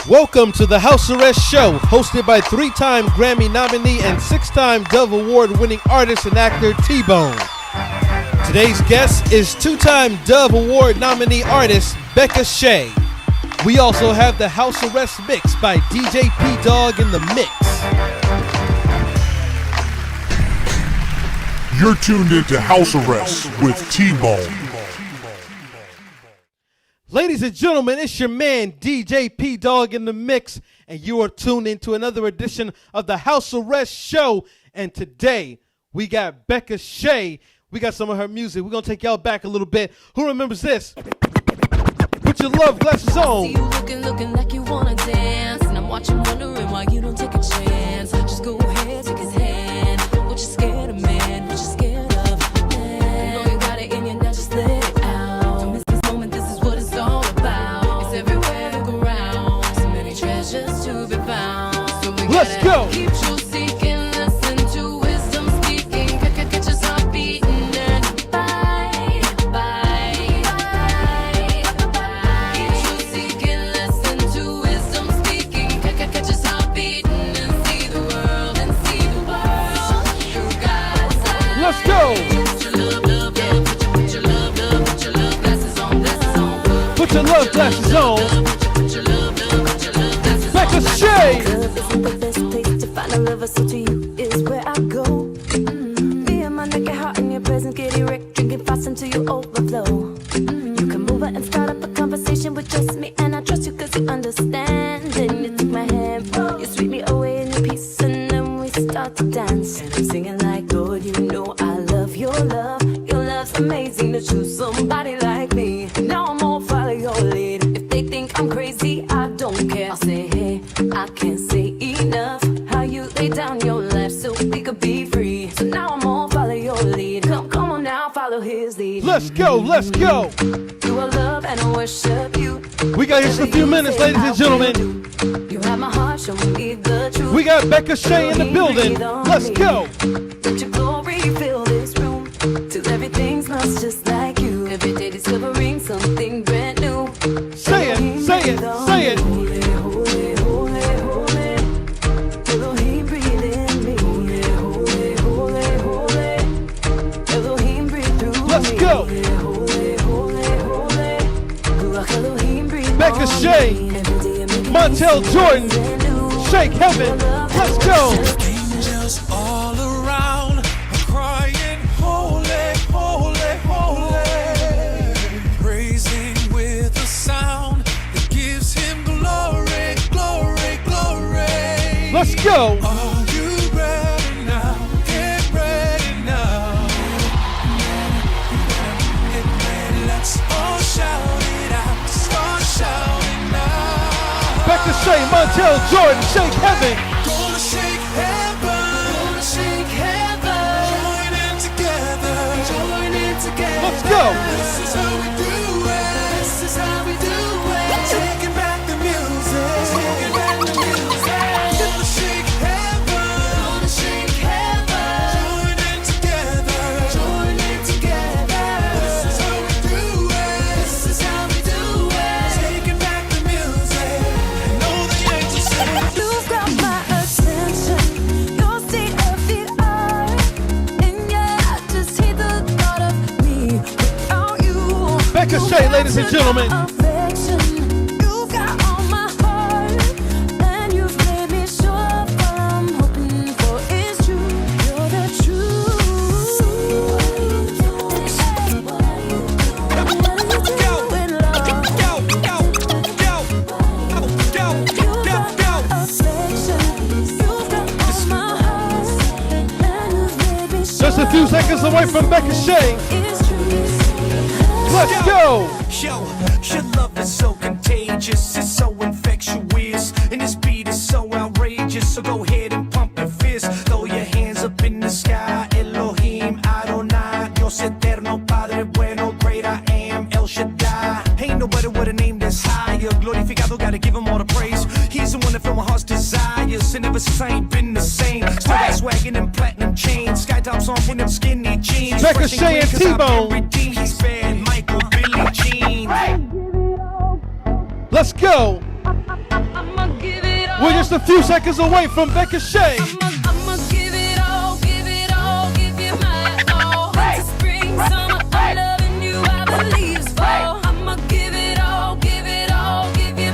Welcome to the House Arrest Show, hosted by 3-time Grammy nominee and 6-time Dove Award-winning artist and actor T-Bone. Today's guest is 2-time Dove Award nominee artist Becca Shea. We also have the House Arrest Mix by DJ P-Dog in the mix. You're tuned into House Arrest with T-Bone. Ladies and gentlemen, it's your man DJ P-Dog in the mix, and you are tuned into another edition of the House Arrest Show. And today, we got Becca Shea. We got some of her music. We're going to take y'all back a little bit. Who remembers this? Put your love glasses on. I see you looking like you want to dance, and I'm watching wondering why you don't take a chance. Just go ahead, take his hand. What you scared of, man? What you scared of, man? You know you got it in you, now just let it out. Don't miss this moment, this is what it's all about. It's everywhere, look around. So many treasures to be found. So we Let's go. Keep you seeking, listen to wisdom speaking. Catch your heart beating and bite. Keep you seeking, listen to wisdom speaking. Catch your heart beating and see the world through God's eyes. Let's go. Put your love glasses on. Put your love glasses on. Put your love glasses on. Becca Shea. Club isn't the best place to find a lover, so to you is where I go. Me and my naked heart in your presence, get erect, drinking fast until you overflow. You come over and start up a conversation with just me, and I trust you cause you understand. Then you take my hand, you sweep me away in your peace, and then we start to dance. And I'm singing like, Lord, you know I love your love. Your love's amazing to choose somebody like me. Now I'm gonna follow your lead. If they think I'm crazy, I don't care. I'll say, hey, I can't say enough how you lay down your life so we could be free. So now I'm gonna follow your lead. Come on now, follow his lead. Let's go. Let's go. You are love and I worship you. We got just a few minutes, ladies and gentlemen. You have my heart, show me the truth. We got Becca Shea in the building. Let's go. Let your glory fill this room till everything smells just like you. Every day discovering something brand new. Say it, say it, say it. Holy, holy, holy, holy. Elohim breathe in me. Holy, holy, holy, holy. Elohim breathe through me. Let's go. Holy, holy, holy. Ruach Elohim breathe Becca on Shea. me. Every day I'm making Montel Jordan. something new. Shake heaven. Let's go. Angels all around are crying, holy, holy, holy. Praising with a sound that gives him glory, glory, glory. Let's go. Are you ready now? Get ready now. Get ready, let's all shout it out. Start shouting now. Becca Shea, Montel Jordan, shake heaven. Gonna shake heaven. Gonna shake heaven. Join in together. Let's go. This is how we do it. This is how we do it. Taking back the music. Taking back the music. Gonna shake heaven. Gonna shake heaven. Join in together. Join in together. This is how we do it. This is how we do it. Taking back the music. And all the angels sing. You've got my attention. Your state of the art. And yeah, I just hate the thought of me without you. Becca Shea, ladies and gentlemen. Affection. You've got all my heart. And you've made me sure what I'm hoping for is true. You're the truth. What are you doing, love? You've got affection. You've got all my heart. And you've made me sure Just a few seconds away from Becca Shea. it's true. Let's go. Yo, your love is so contagious, it's so infectious, and this beat is so outrageous. So go ahead and pump your fist, throw your hands up in the sky. Elohim, Adonai, Dios eterno, Padre bueno, great I am, El Shaddai. Ain't nobody with a name that's higher. Glorificado, gotta give him all the praise. He's the one that filled my heart's desires, and ever since I ain't been the same. Still got swaggin' and platinum chains, sky tops on with them skinny jeans. Becca Shea and T-Bone. He's bad, Michael, Billie Jean. Let's go. I'm We're just a few seconds away from Becca Shea. I'ma give it all, give you my all. Winter, spring, summer, I'm loving you, I believe it's fall. I'ma give it all, give you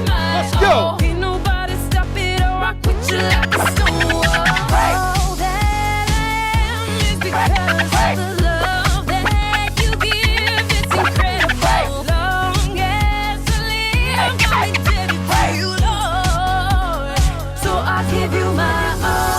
my Let's go. all. Ain't nobody stop it, I'll rock with you like a stone wall. All that I am is because of the love that you give, it's incredible. Long as I live, got me dedicated to you, Lord. So I give you my all.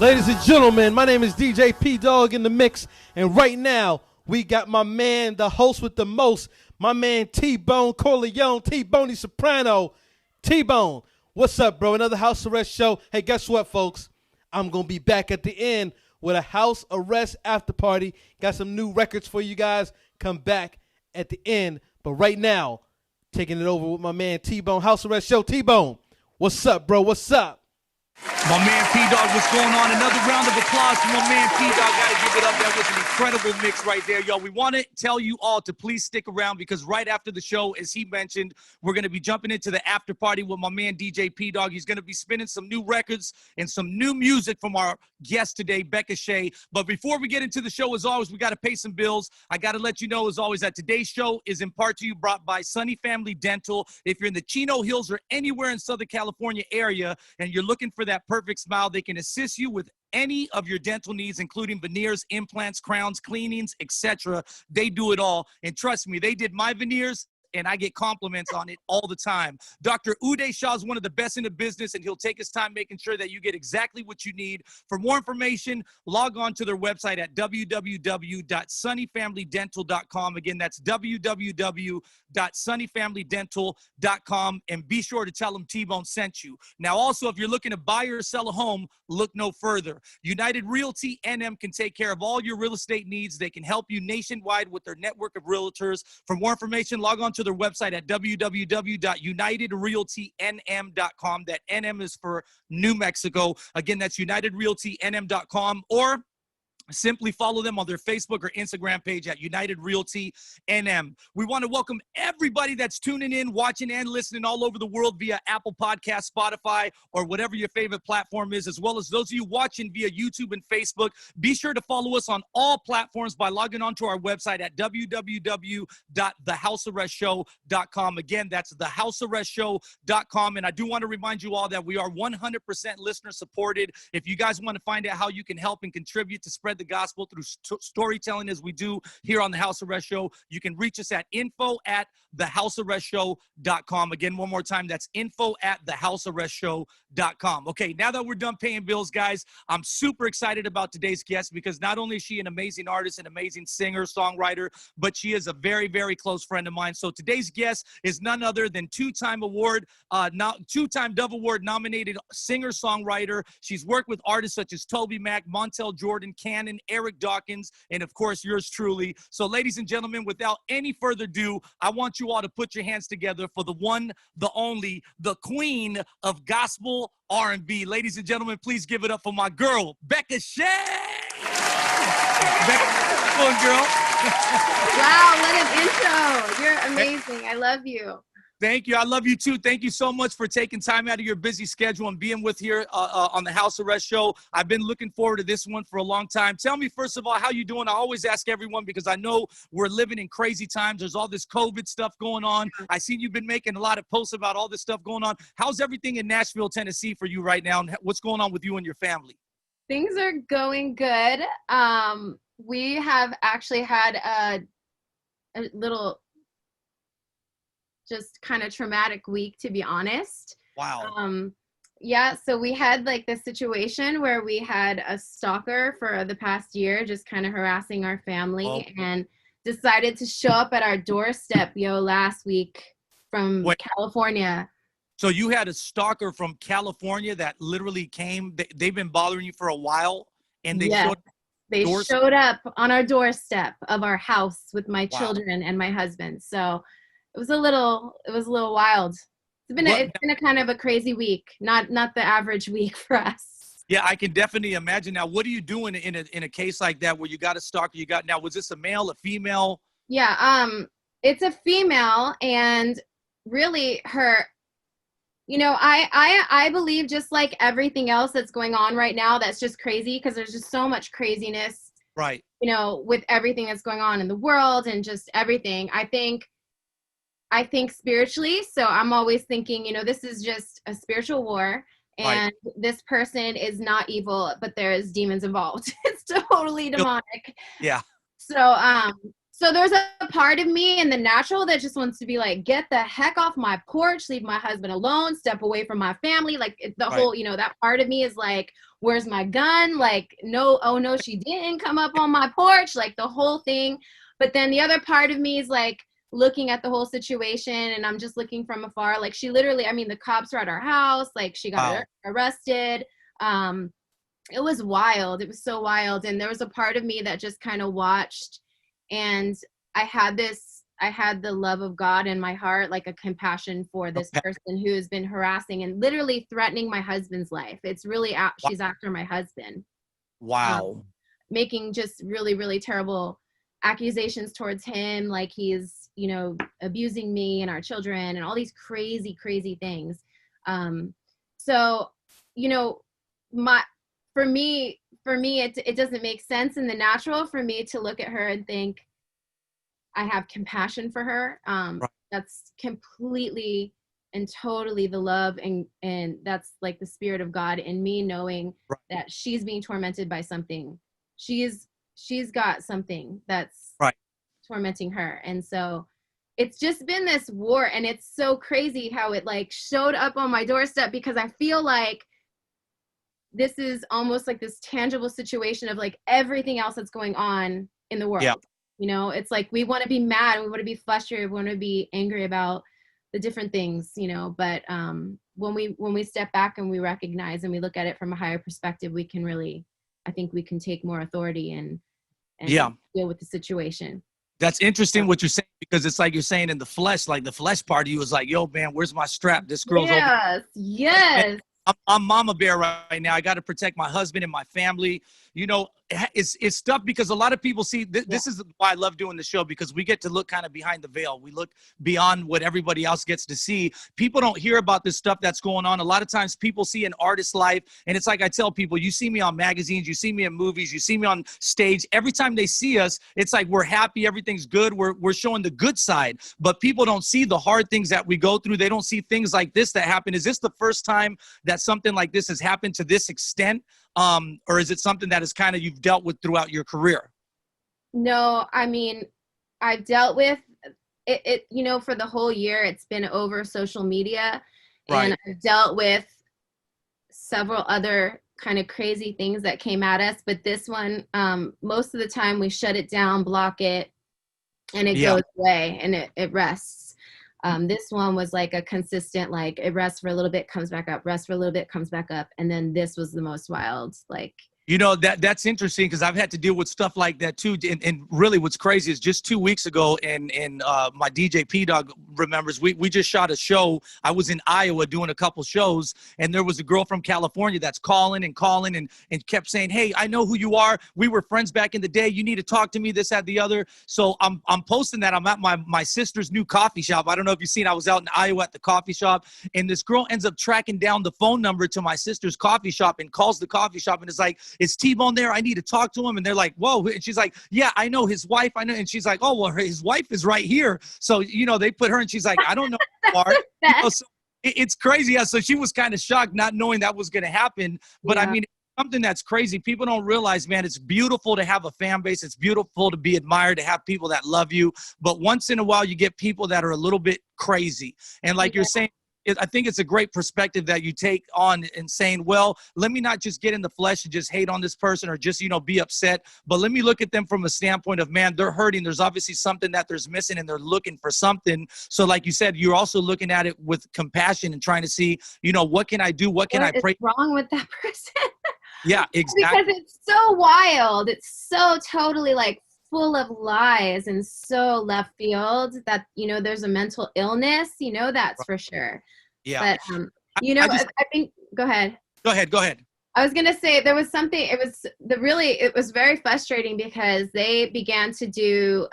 Ladies and gentlemen, my name is DJ P Dog in the mix, and right now we got my man, the host with the most, my man T-Bone Corleone, T-Boney Soprano. T-Bone, what's up, bro? Another house arrest show. Hey, guess what, folks? I'm gonna be back at the end with a house arrest after party. Got some new records for you guys. Come back at the end, but right now, taking it over with my man T-Bone, house arrest show. T-Bone, what's up, bro? What's up? My man P-Dog, what's going on? Another round of applause for my man P-Dog. Gotta give it up. That was an incredible mix right there, yo. We want to tell you all to please stick around because right after the show, as he mentioned, we're going to be jumping into the after party with my man DJ P-Dog. He's going to be spinning some new records and some new music from our guest today, Becca Shea. But before we get into the show, as always, we got to pay some bills. I got to let you know, as always, that today's show is in part to you brought by Sunny Family Dental. If you're in the Chino Hills or anywhere in Southern California area and you're looking for that perfect smile, they can assist you with any of your dental needs, including veneers, implants, crowns, cleanings, etc. They do it all. And trust me, they did my veneers and I get compliments on it all the time. Dr. Uday Shah is one of the best in the business, and he'll take his time making sure that you get exactly what you need. For more information, log on to their website at www.sunnyfamilydental.com. Again, that's www.sunnyfamilydental.com, and be sure to tell them T-Bone sent you. Now, also, if you're looking to buy or sell a home, look no further. United Realty NM can take care of all your real estate needs. They can help you nationwide with their network of realtors. For more information, log on to their website at www.unitedrealtynm.com. That NM is for New Mexico. Again, that's unitedrealtynm.com, or simply follow them on their Facebook or Instagram page at United Realty NM. We want to welcome everybody that's tuning in, watching, and listening all over the world via Apple Podcasts, Spotify, or whatever your favorite platform is, as well as those of you watching via YouTube and Facebook. Be sure to follow us on all platforms by logging on to our website at www.thehousearrestshow.com. Again, that's thehousearrestshow.com. And I do want to remind you all that we are 100% listener supported. If you guys want to find out how you can help and contribute to spread the gospel through storytelling as we do here on the House Arrest Show, you can reach us at info@thehousearrestshow.com. Again, one more time, that's info@thehousearrestshow.com. Okay, now that we're done paying bills, guys, I'm super excited about today's guest because not only is she an amazing artist, an amazing singer, songwriter, but she is a very, very close friend of mine. So today's guest is none other than two-time Dove Award nominated singer-songwriter. She's worked with artists such as Toby Mac, Montel Jordan, Cannon, Eric Dawkins, and of course yours truly. So ladies and gentlemen, without any further ado, I want you all to put your hands together for the one, the only, the queen of gospel R&B. Ladies and gentlemen, please give it up for my girl, Becca Shea. Becca, come on, girl. Wow, what an intro. You're amazing. I love you. Thank you. I love you too. Thank you so much for taking time out of your busy schedule and being with here on the House Arrest Show. I've been looking forward to this one for a long time. Tell me, first of all, how you doing? I always ask everyone because I know we're living in crazy times. There's all this COVID stuff going on. I see you've been making a lot of posts about all this stuff going on. How's everything in Nashville, Tennessee for you right now? And what's going on with you and your family? Things are going good. We have actually had a little just kind of traumatic week, to be honest. Wow. Yeah, so we had like this situation where we had a stalker for the past year just kind of harassing our family and decided to show up at our doorstep, last week from California. So you had a stalker from California that literally came, they've been bothering you for a while, and they showed up on our doorstep of our house with my children and my husband. So it was a little wild. It's been a kind of a crazy week, not the average week for us. Yeah, I can definitely imagine. Now, what are you doing in a case like that where you got a stalker? Now, was this a male, a female? Yeah, it's a female, and really You know, I believe just like everything else that's going on right now, that's just crazy because there's just so much craziness, Right. you know, with everything that's going on in the world and just everything. I think spiritually. So I'm always thinking, you know, this is just a spiritual war and this person is not evil, but there is demons involved. It's totally demonic. Yeah. So there's a part of me in the natural that just wants to be like, get the heck off my porch, leave my husband alone, step away from my family. Like the whole, you know, that part of me is like, where's my gun? Like, no, oh no, she didn't come up on my porch, like the whole thing. But then the other part of me is like looking at the whole situation and I'm just looking from afar. Like she literally, I mean, the cops were at our house, like she got arrested. It was wild. It was so wild. And there was a part of me that just kind of watched. And I had the love of God in my heart, like a compassion for this person who has been harassing and literally threatening my husband's life. It's really, she's after my husband. Wow. Making just really, really terrible accusations towards him. Like he's, you know, abusing me and our children and all these crazy, crazy things. So, you know, for me, it doesn't make sense in the natural for me to look at her and think I have compassion for her. That's completely and totally the love and that's like the spirit of God in me, knowing that she's being tormented by something. She's got something that's tormenting her. And so it's just been this war, and it's so crazy how it like showed up on my doorstep because I feel like this is almost like this tangible situation of like everything else that's going on in the world. Yeah. You know, it's like we want to be mad, we want to be frustrated, we want to be angry about the different things, you know, but when we step back and we recognize and we look at it from a higher perspective, we can really, I think we can take more authority and deal with the situation. That's interesting what you're saying, because it's like you're saying in the flesh, like the flesh part of you is like, yo, man, where's my strap? This girl's over. Yes. I'm mama bear right now. I got to protect my husband and my family. You know, it's tough because a lot of people see this is why I love doing the show, because we get to look kind of behind the veil. We look beyond what everybody else gets to see. People don't hear about this stuff that's going on. A lot of times people see an artist's life, and it's like I tell people, you see me on magazines, you see me in movies, you see me on stage. Every time they see us, it's like we're happy, everything's good. We're showing the good side, but people don't see the hard things that we go through. They don't see things like this that happen. Is this the first time that something like this has happened to this extent? Or is it something that is kind of you've dealt with throughout your career? No, I mean, I've dealt with it, you know, for the whole year. It's been over social media, and I've dealt with several other kind of crazy things that came at us. But this one, most of the time we shut it down, block it, and it goes away and it rests. This one was like a consistent, like it rests for a little bit, comes back up, rests for a little bit, comes back up. And then this was the most wild, like. You know, that's interesting because I've had to deal with stuff like that too. And really what's crazy is just 2 weeks ago, and my DJ P-Dog remembers, we just shot a show. I was in Iowa doing a couple shows, and there was a girl from California that's calling and kept saying, hey, I know who you are. We were friends back in the day. You need to talk to me, this, that, the other. So I'm posting that. I'm at my sister's new coffee shop. I don't know if you've seen, I was out in Iowa at the coffee shop, and this girl ends up tracking down the phone number to my sister's coffee shop and calls the coffee shop and is like, is T-Bone there? I need to talk to him. And they're like, whoa. And she's like, yeah, I know his wife. I know. And she's like, oh, well, his wife is right here. So, you know, they put her, and she's like, I don't know who you are. You know, so it's crazy. Yeah. So she was kind of shocked not knowing that was going to happen. But I mean, something that's crazy. People don't realize, man, it's beautiful to have a fan base. It's beautiful to be admired, to have people that love you. But once in a while, you get people that are a little bit crazy. And like you're saying, I think it's a great perspective that you take on and saying, well, let me not just get in the flesh and just hate on this person or just, you know, be upset, but let me look at them from a standpoint of, man, they're hurting. There's obviously something that there's missing and they're looking for something. So like you said, you're also looking at it with compassion and trying to see, you know, what can I do? What can I pray? What's wrong with that person? Yeah, exactly. Because it's so wild. It's so totally like full of lies and so left field that, you know, there's a mental illness, you know, that's for sure. Yeah. But, you know, I think, go ahead. Go ahead. I was gonna say there was something. It was very frustrating because they began to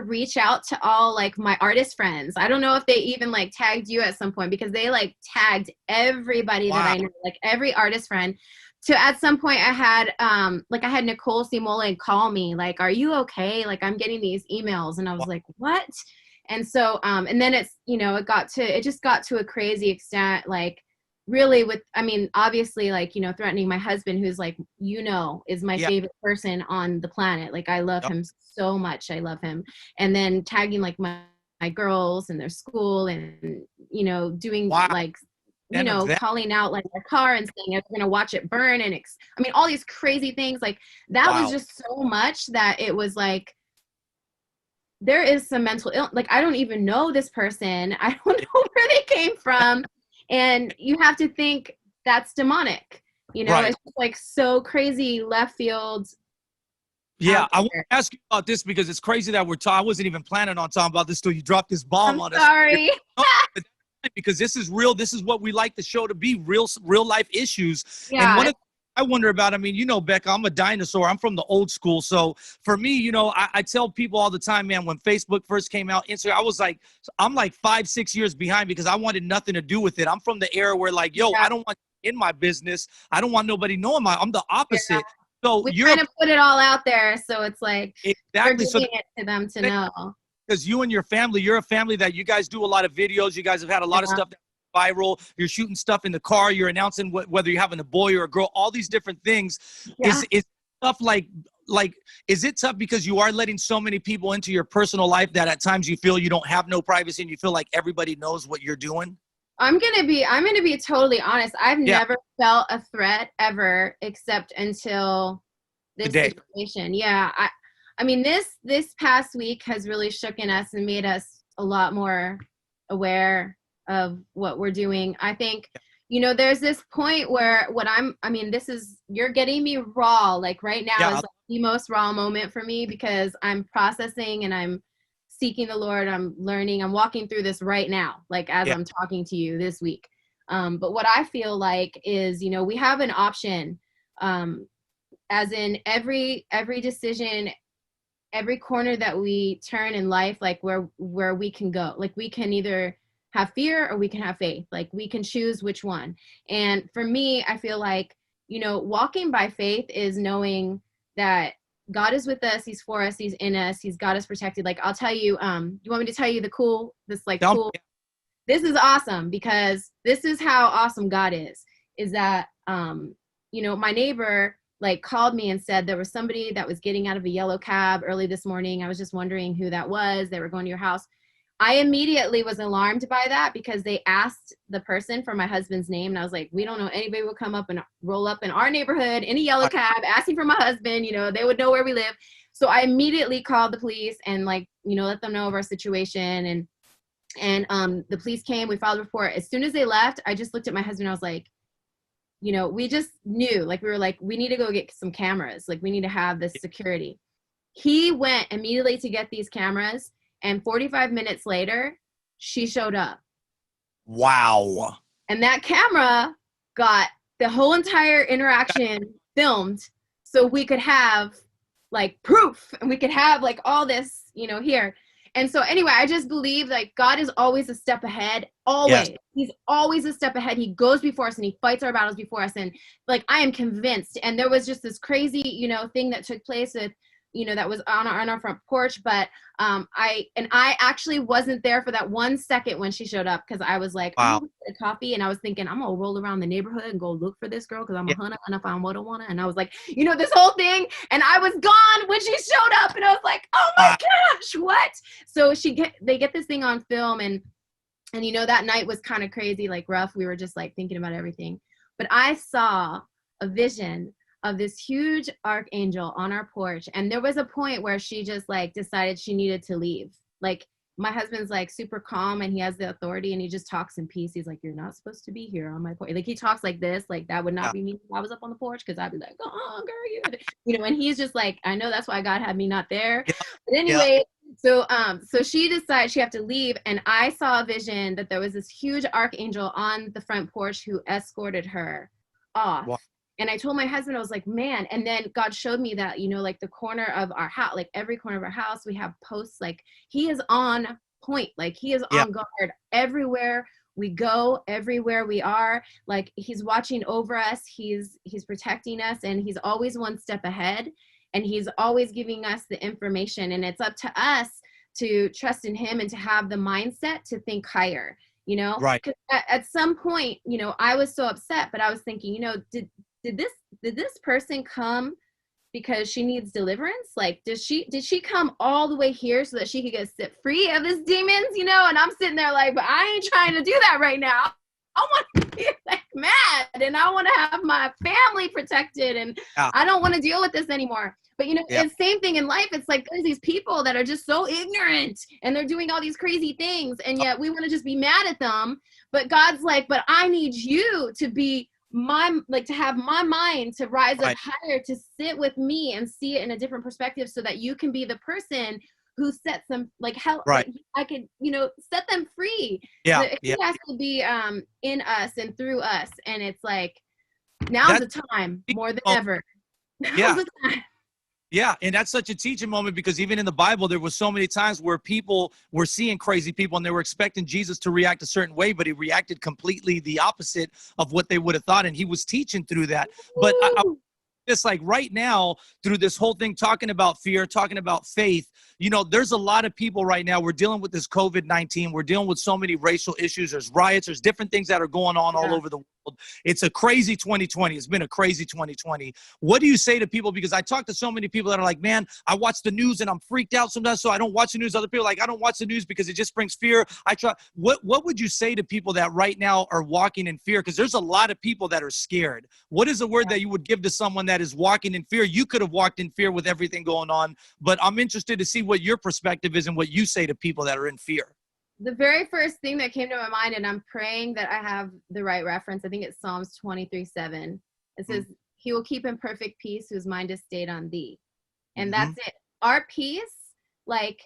reach out to all like my artist friends. I don't know if they even like tagged you at some point because they like tagged everybody that I know, like every artist friend. To at some point I had Nicole Simole call me like, "Are you okay? Like I'm getting these emails," and I was like, "What?" And so and then it's it just got to a crazy extent, like. Really obviously like, threatening my husband, who's like, is my favorite person on the planet. Like I love him so much. I love him. And then tagging like my girls and their school and, doing like, calling out like their car and saying they're going to watch it burn. And all these crazy things like that was just so much that it was like, there is some mental illness. Like, I don't even know this person. I don't know where they came from. And you have to think that's demonic, It's just like so crazy left field. Yeah, I want to ask you about this because it's crazy that I wasn't even planning on talking about this till you dropped this bomb on us. Sorry. Because this is real. This is what we like the show to be, real life issues. Yeah. And one of I wonder about, Becca, I'm a dinosaur. I'm from the old school. So for me, I tell people all the time, man, when Facebook first came out, Instagram, I'm like 5-6 years behind because I wanted nothing to do with it. I'm from the era where like, I don't want in my business. I don't want nobody knowing I'm the opposite. Yeah. So we're trying to put it all out there. So it's like, exactly. We're giving it to them to know. Because you and your family, you're a family that you guys do a lot of videos. You guys have had a lot of stuff that's viral. You're shooting stuff in the car. You're announcing whether you're having a boy or a girl, all these different things. Yeah. Is stuff like, is it tough because you are letting so many people into your personal life that at times you feel you don't have no privacy and you feel like everybody knows what you're doing? I'm gonna be totally honest. I've never felt a threat ever except until this situation. Yeah. This past week has really shooken us and made us a lot more aware of what we're doing. I think, there's this point where you're getting me raw. Like right now is like the most raw moment for me because I'm processing and I'm seeking the Lord. I'm learning. I'm walking through this right now, like as I'm talking to you this week. But what I feel like is, we have an option, as in every decision, every corner that we turn in life, like where we can go, like we can either have fear or we can have faith, like we can choose which one. And for me, I feel like, walking by faith is knowing that God is with us. He's for us. He's in us. He's got us protected. Like, I'll tell you, you want me to tell you cool, this is awesome because this is how awesome God is that, my neighbor like called me and said there was somebody that was getting out of a yellow cab early this morning. I was just wondering who that was. They were going to your house. I immediately was alarmed by that because they asked the person for my husband's name. And I was like, we don't know anybody will come up and roll up in our neighborhood in a yellow cab asking for my husband. They would know where we live. So I immediately called the police and let them know of our situation. And the police came, we filed a report. As soon as they left, I just looked at my husband. I was like, we just knew, like, we were like, we need to go get some cameras. Like, we need to have this security. He went immediately to get these cameras. And 45 minutes later, she showed up. Wow. And that camera got the whole entire interaction filmed so we could have like proof and we could have like all this, here. And so anyway, I just believe like God is always a step ahead. Always. Yes. He's always a step ahead. He goes before us and he fights our battles before us. And like, I am convinced. And there was just this crazy, thing that took place with, that was on our front porch. But I actually wasn't there for that 1 second when she showed up because I was like, wow. I'm gonna get a coffee. And I was thinking, I'm going to roll around the neighborhood and go look for this girl because I'm a hunter and I find what I want. And I was like, this whole thing. And I was gone when she showed up. And I was like, oh my gosh, what? So they get this thing on film. And that night was kind of crazy, like rough. We were just like thinking about everything. But I saw a vision of this huge archangel on our porch. And there was a point where she just like decided she needed to leave. Like my husband's like super calm and he has the authority and he just talks in peace. He's like, you're not supposed to be here on my porch. Like he talks like this, like that would not be me if I was up on the porch. Cause I'd be like, oh girl, and he's just like, I know that's why God had me not there. But anyway, so she decided she had to leave. And I saw a vision that there was this huge archangel on the front porch who escorted her off. Wow. And I told my husband, I was like, man, and then God showed me that, you know, like the corner of our house, like every corner of our house, we have posts, like he is on point, like he is Yeah. on guard everywhere we go, everywhere we are, like he's watching over us, he's protecting us, and he's always one step ahead, and he's always giving us the information, and it's up to us to trust in him and to have the mindset to think higher, you know. Right. 'Cause at some point, you know, I was so upset, but I was thinking, you know, did this person come because she needs deliverance? Like, did she come all the way here so that she could get set free of his demons, you know? And I'm sitting there like, but I ain't trying to do that right now. I want to be like mad, and I want to have my family protected, and Yeah. I don't want to deal with this anymore. But you know, Yeah. it's same thing in life. It's like there's these people that are just so ignorant, and they're doing all these crazy things, and yet we want to just be mad at them. But God's like, but I need you to be to have my mind to rise Right. up higher, to sit with me and see it in a different perspective, so that you can be the person who sets them, like, how Right. I could, you know, set them free. Yeah. He has to be in us and through us, and it's like now's the time more than ever. Now's Yeah. the time. Yeah, and that's such a teaching moment, because even in the Bible, there was so many times where people were seeing crazy people and they were expecting Jesus to react a certain way, but he reacted completely the opposite of what they would have thought, and he was teaching through that. But it's like right now, through this whole thing, talking about fear, talking about faith, you know, there's a lot of people right now, we're dealing with this COVID-19, we're dealing with so many racial issues, there's riots, there's different things that are going on all over the world. It's a crazy 2020. It's been a crazy 2020. What do you say to people? Because I talk to so many people that are like, man, I watch the news and I'm freaked out sometimes, so I don't watch the news. Other people are like, I don't watch the news because it just brings fear. What would you say to people that right now are walking in fear? Because there's a lot of people that are scared. What is the word that you would give to someone that is walking in fear? You could have walked in fear with everything going on, but I'm interested to see what your perspective is and what you say to people that are in fear. The very first thing that came to my mind, and I'm praying that I have the right reference, I think it's Psalms 23:7. It says, he will keep in perfect peace whose mind is stayed on thee. And that's it. Our peace, like,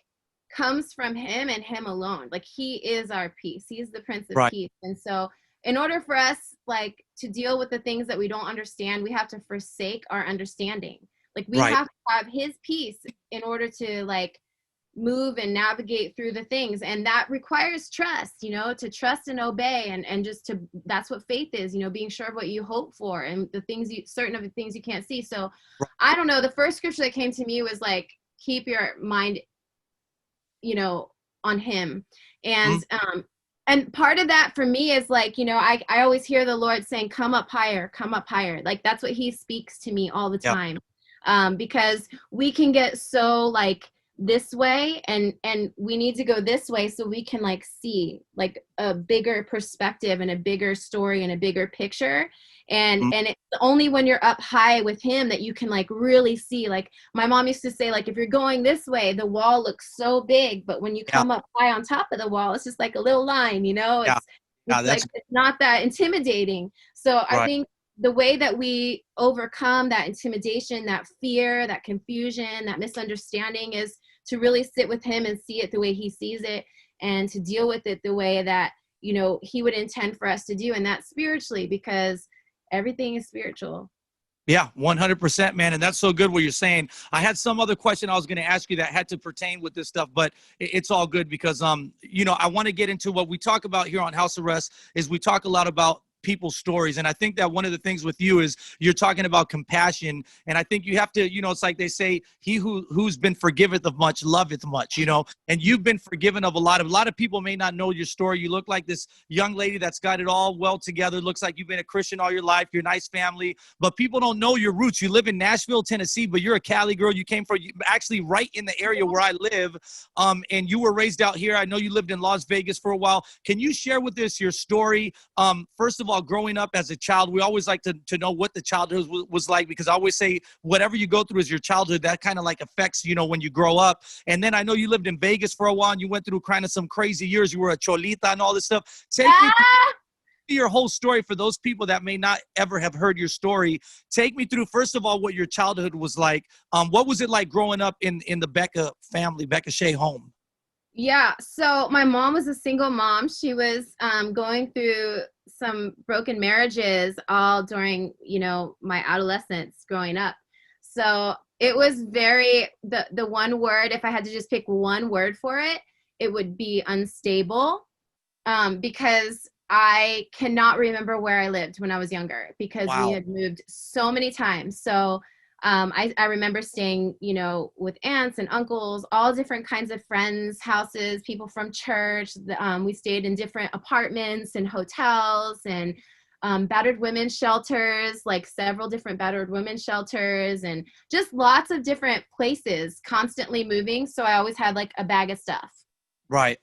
comes from him and him alone. Like, he is our peace. He's the Prince of Peace. And so in order for us, like, to deal with the things that we don't understand, we have to forsake our understanding. Like, we have to have his peace in order to, like, move and navigate through the things, and that requires trust, you know, to trust and obey, and just to, that's what faith is, you know, being sure of what you hope for and the things certain of the things you can't see. So I don't know, the first scripture that came to me was like, keep your mind, you know, on him. And and part of that for me is like, you know, I always hear the Lord saying, come up higher, come up higher. Like, that's what he speaks to me all the time. Because we can get so like this way, and we need to go this way so we can like see like a bigger perspective and a bigger story and a bigger picture. And it's only when you're up high with him that you can like really see. Like, my mom used to say, like, if you're going this way, the wall looks so big, but when you come up high on top of the wall, it's just like a little line, you know. It's like, it's not that intimidating. So I think the way that we overcome that intimidation, that fear, that confusion, that misunderstanding is to really sit with him and see it the way he sees it, and to deal with it the way that, you know, he would intend for us to do, and that's spiritually, because everything is spiritual. Yeah, 100%, man. And that's so good what you're saying. I had some other question I was going to ask you that had to pertain with this stuff, but it's all good because, you know, I want to get into what we talk about here on House Arrest. Is we talk a lot about people's stories. And I think that one of the things with you is you're talking about compassion. And I think you have to, you know, it's like they say, he who's been forgiveth of much loveth much, you know, and you've been forgiven of a lot of people may not know your story. You look like this young lady that's got it all well together. Looks like you've been a Christian all your life. You're a nice family, but people don't know your roots. You live in Nashville, Tennessee, but you're a Cali girl. You came from actually right in the area where I live. And you were raised out here. I know you lived in Las Vegas for a while. Can you share with us your story? First of all, growing up as a child, we always like to know what the childhood was like, because I always say whatever you go through as your childhood, that kind of like affects, you know, when you grow up. And then I know you lived in Vegas for a while and you went through kind of some crazy years. You were a cholita and all this stuff. Take me through your whole story for those people that may not ever have heard your story. Take me through, first of all, what your childhood was like. What was it like growing up in the Beckah family, Becca Shea home? Yeah, so my mom was a single mom. She was going through some broken marriages all during, my adolescence growing up. So it was very, the one word, if I had to just pick one word for it, it would be unstable, because I cannot remember where I lived when I was younger because we had moved so many times. So I remember staying, with aunts and uncles, all different kinds of friends' houses, people from church. We stayed in different apartments and hotels and battered women's shelters, like several different battered women's shelters, and just lots of different places, constantly moving. So I always had like a bag of stuff. Right.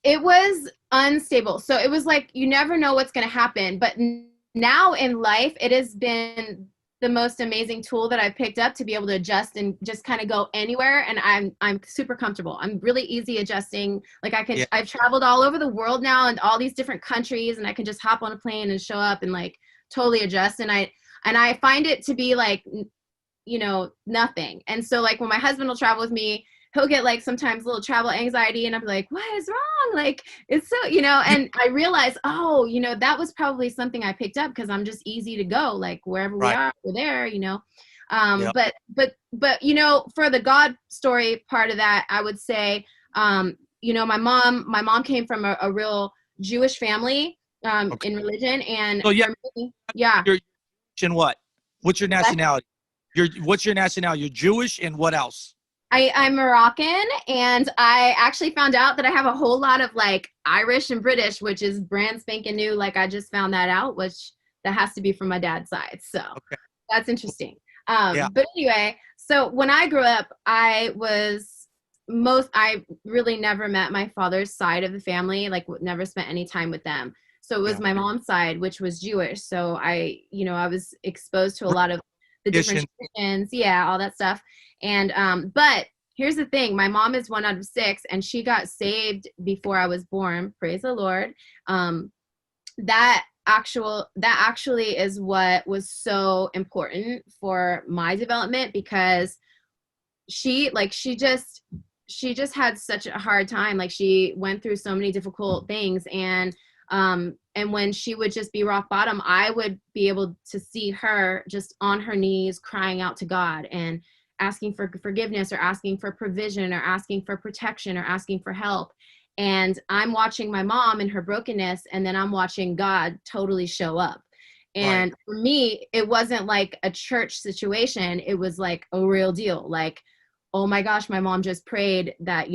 It was unstable. So it was like, you never know what's going to happen. But now in life, it has been the most amazing tool that I've picked up to be able to adjust and just kind of go anywhere. And I'm super comfortable. I'm really easy adjusting. Like I've traveled all over the world now and all these different countries, and I can just hop on a plane and show up and like totally adjust. And I find it to be like, nothing. And so like when my husband will travel with me, he'll get like sometimes a little travel anxiety, and I'm like, what is wrong? Like, it's so, and I realize, that was probably something I picked up because I'm just easy to go, like wherever we are, we're there, but for the God story part of that, I would say, my mom came from a real Jewish family, in religion. And so, for me, yeah. You're in what? What's your nationality? What's your nationality? You're Jewish, and what else? I'm Moroccan, and I actually found out that I have a whole lot of like Irish and British, which is brand spanking new. Like I just found that out, which that has to be from my dad's side. So that's interesting. But anyway, so when I grew up, I really never met my father's side of the family, like never spent any time with them. So it was my mom's side, which was Jewish. So I was exposed to a lot of the different traditions, all that stuff. And but here's the thing, my mom is 1 out of 6, and she got saved before I was born. Praise the Lord. That actually is what was so important for my development, because she just had such a hard time. Like she went through so many difficult things, and when she would just be rock bottom, I would be able to see her just on her knees crying out to God and asking for forgiveness, or asking for provision, or asking for protection, or asking for help. And I'm watching my mom in her brokenness, and then I'm watching God totally show up. And for me, it wasn't like a church situation. It was like a real deal. Like, oh my gosh, my mom just prayed that,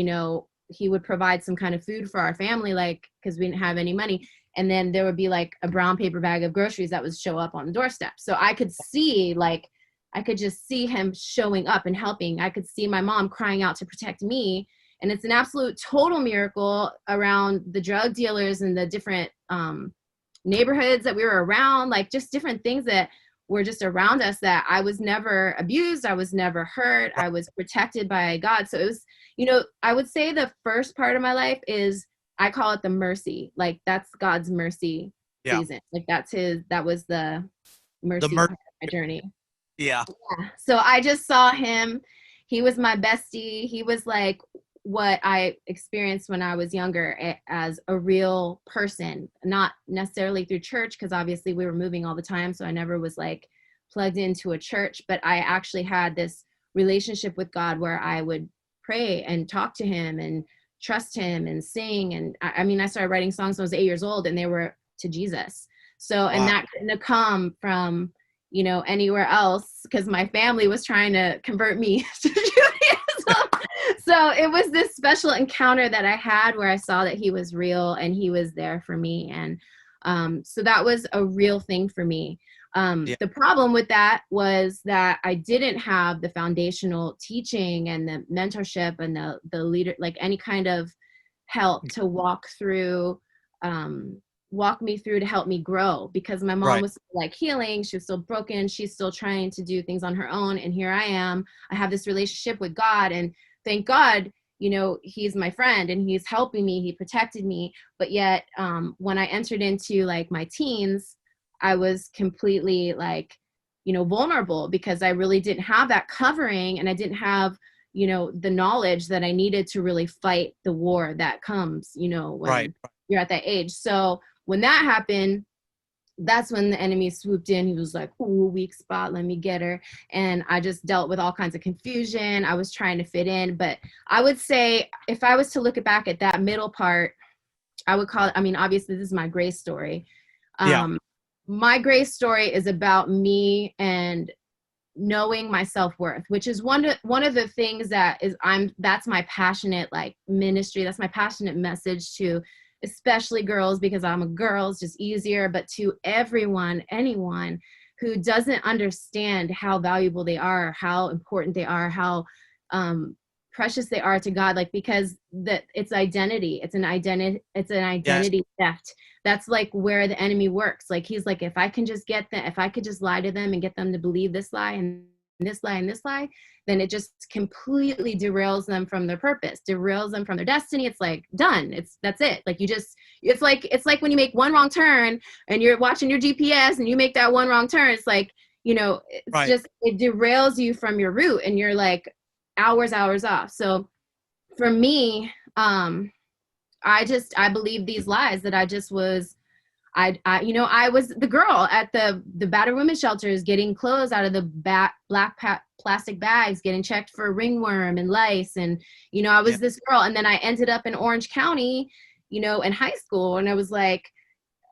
he would provide some kind of food for our family, like, because we didn't have any money. And then there would be like a brown paper bag of groceries that would show up on the doorstep. So I could see, like, I could just see him showing up and helping. I could see my mom crying out to protect me. And it's an absolute total miracle around the drug dealers and the different neighborhoods that we were around, like just different things that were just around us, that I was never abused. I was never hurt. I was protected by God. So it was, I would say the first part of my life is, I call it the mercy. Like that's God's mercy season. Like that was the mercy part of my journey. Yeah. So I just saw him. He was my bestie. He was like what I experienced when I was younger as a real person, not necessarily through church, because obviously we were moving all the time. So I never was like plugged into a church, but I actually had this relationship with God where I would pray and talk to him and trust him and sing. And I started writing songs when I was 8 years old, and they were to Jesus. So, and that couldn't have come from, anywhere else, because my family was trying to convert me to Judaism. So it was this special encounter that I had where I saw that he was real and he was there for me. And so that was a real thing for me. The problem with that was that I didn't have the foundational teaching and the mentorship and the leader, like any kind of help to walk me through to help me grow, because my mom was like healing. She was still broken. She's still trying to do things on her own. And here I am. I have this relationship with God, and thank God, he's my friend and he's helping me. He protected me. But yet, when I entered into like my teens, I was completely like, vulnerable, because I really didn't have that covering, and I didn't have, the knowledge that I needed to really fight the war that comes, when you're at that age. So when that happened, that's when the enemy swooped in. He was like, ooh, weak spot, let me get her. And I just dealt with all kinds of confusion. I was trying to fit in. But I would say, if I was to look back at that middle part, I would call it, I mean, obviously this is my grace story. My grace story is about me and knowing my self-worth, which is one of the things that's my passionate like ministry. That's my passionate message to especially girls, because I'm a girl, it's just easier, but to anyone who doesn't understand how valuable they are, how important they are, how precious they are to God, like, because it's identity. It's an identity theft. That's like where the enemy works. Like, he's like, if I could just lie to them and get them to believe this lie and this lie and this lie, then it just completely derails them from their purpose, derails them from their destiny. It's like done. That's it. Like it's like when you make one wrong turn and you're watching your GPS and you make that one wrong turn. It's like, it's just, it derails you from your route and you're like hours off. So for me, I believed these lies that I was the girl at the battered women's shelters getting clothes out of the black plastic bags, getting checked for ringworm and lice. And, I was this girl. And then I ended up in Orange County, in high school. And I was like,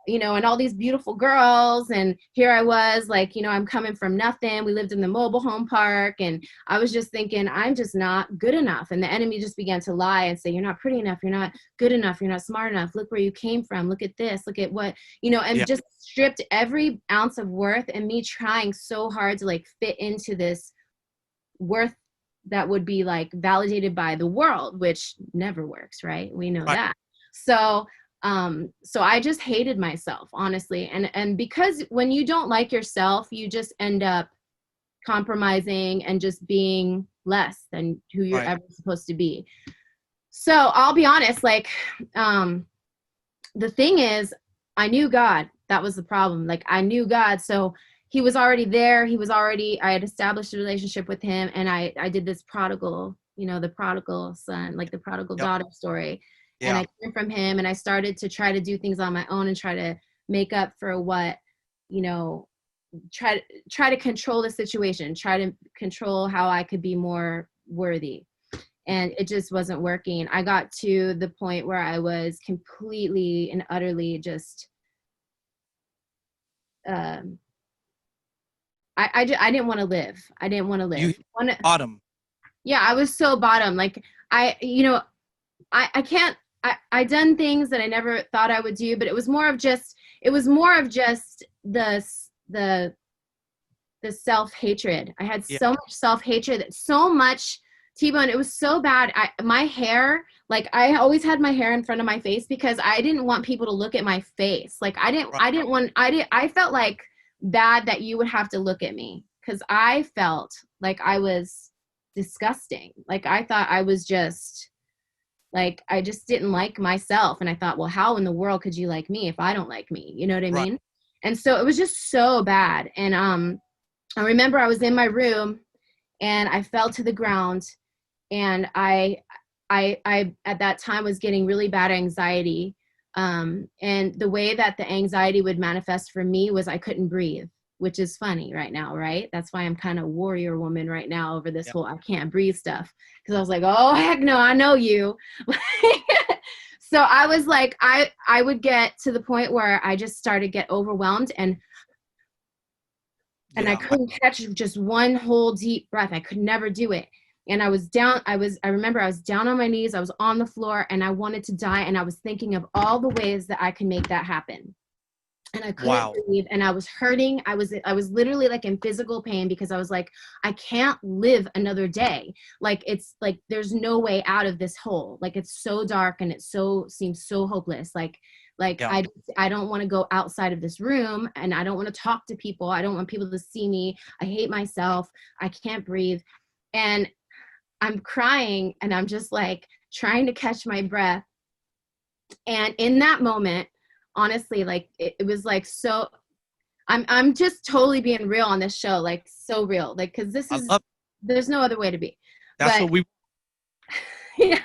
and all these beautiful girls. And here I was like, I'm coming from nothing. We lived in the mobile home park. And I was just thinking, I'm just not good enough. And the enemy just began to lie and say, you're not pretty enough. You're not good enough. You're not smart enough. Look where you came from. Look at this. Look at what, and just stripped every ounce of worth, and me trying so hard to like fit into this worth that would be like validated by the world, which never works. Right. We know that. So I just hated myself, honestly. And because when you don't like yourself, you just end up compromising and just being less than who you're ever supposed to be. So I'll be honest, like, the thing is, I knew God. That was the problem. Like, I knew God. So he was already there. I had established a relationship with him, and I did this prodigal, the prodigal son, like the prodigal daughter story. Yeah. And I came from him, and I started to try to do things on my own and try to make up for what, try to control the situation, try to control how I could be more worthy. And it just wasn't working. I got to the point where I was completely and utterly just, I didn't want to live. I didn't want to live. Bottom. Yeah, I was so bottom. Like, I done things that I never thought I would do, but it was more of just the self-hatred. I had so much self-hatred, so much, T-Bone, it was so bad. My hair, like, I always had my hair in front of my face because I didn't want people to look at my face. Like, I felt like bad that you would have to look at me, because I felt like I was disgusting. Like, I thought I was just, like, I just didn't like myself. And I thought, well, how in the world could you like me if I don't like me? You know what I mean? And so it was just so bad. And I remember I was in my room and I fell to the ground, and I at that time was getting really bad anxiety. And the way that the anxiety would manifest for me was I couldn't breathe, which is funny right now, right? That's why I'm kind of warrior woman right now over this whole I can't breathe stuff. Because I was like, oh, heck no, I know you. So I was like, I would get to the point where I just started to get overwhelmed, and I couldn't catch just one whole deep breath. I could never do it. And I was down, I remember I was down on my knees, I was on the floor, and I wanted to die. And I was thinking of all the ways that I could make that happen. And I couldn't breathe, and I was hurting. I was literally like in physical pain, because I was like, I can't live another day. Like, it's like, there's no way out of this hole. Like, it's so dark and it seems so hopeless. I don't want to go outside of this room, and I don't want to talk to people. I don't want people to see me. I hate myself. I can't breathe. And I'm crying, and I'm just like trying to catch my breath. And in that moment, honestly, like, it was like, so I'm just totally being real on this show, like, so real, like, because this is, there's no other way to be. That's what we yeah.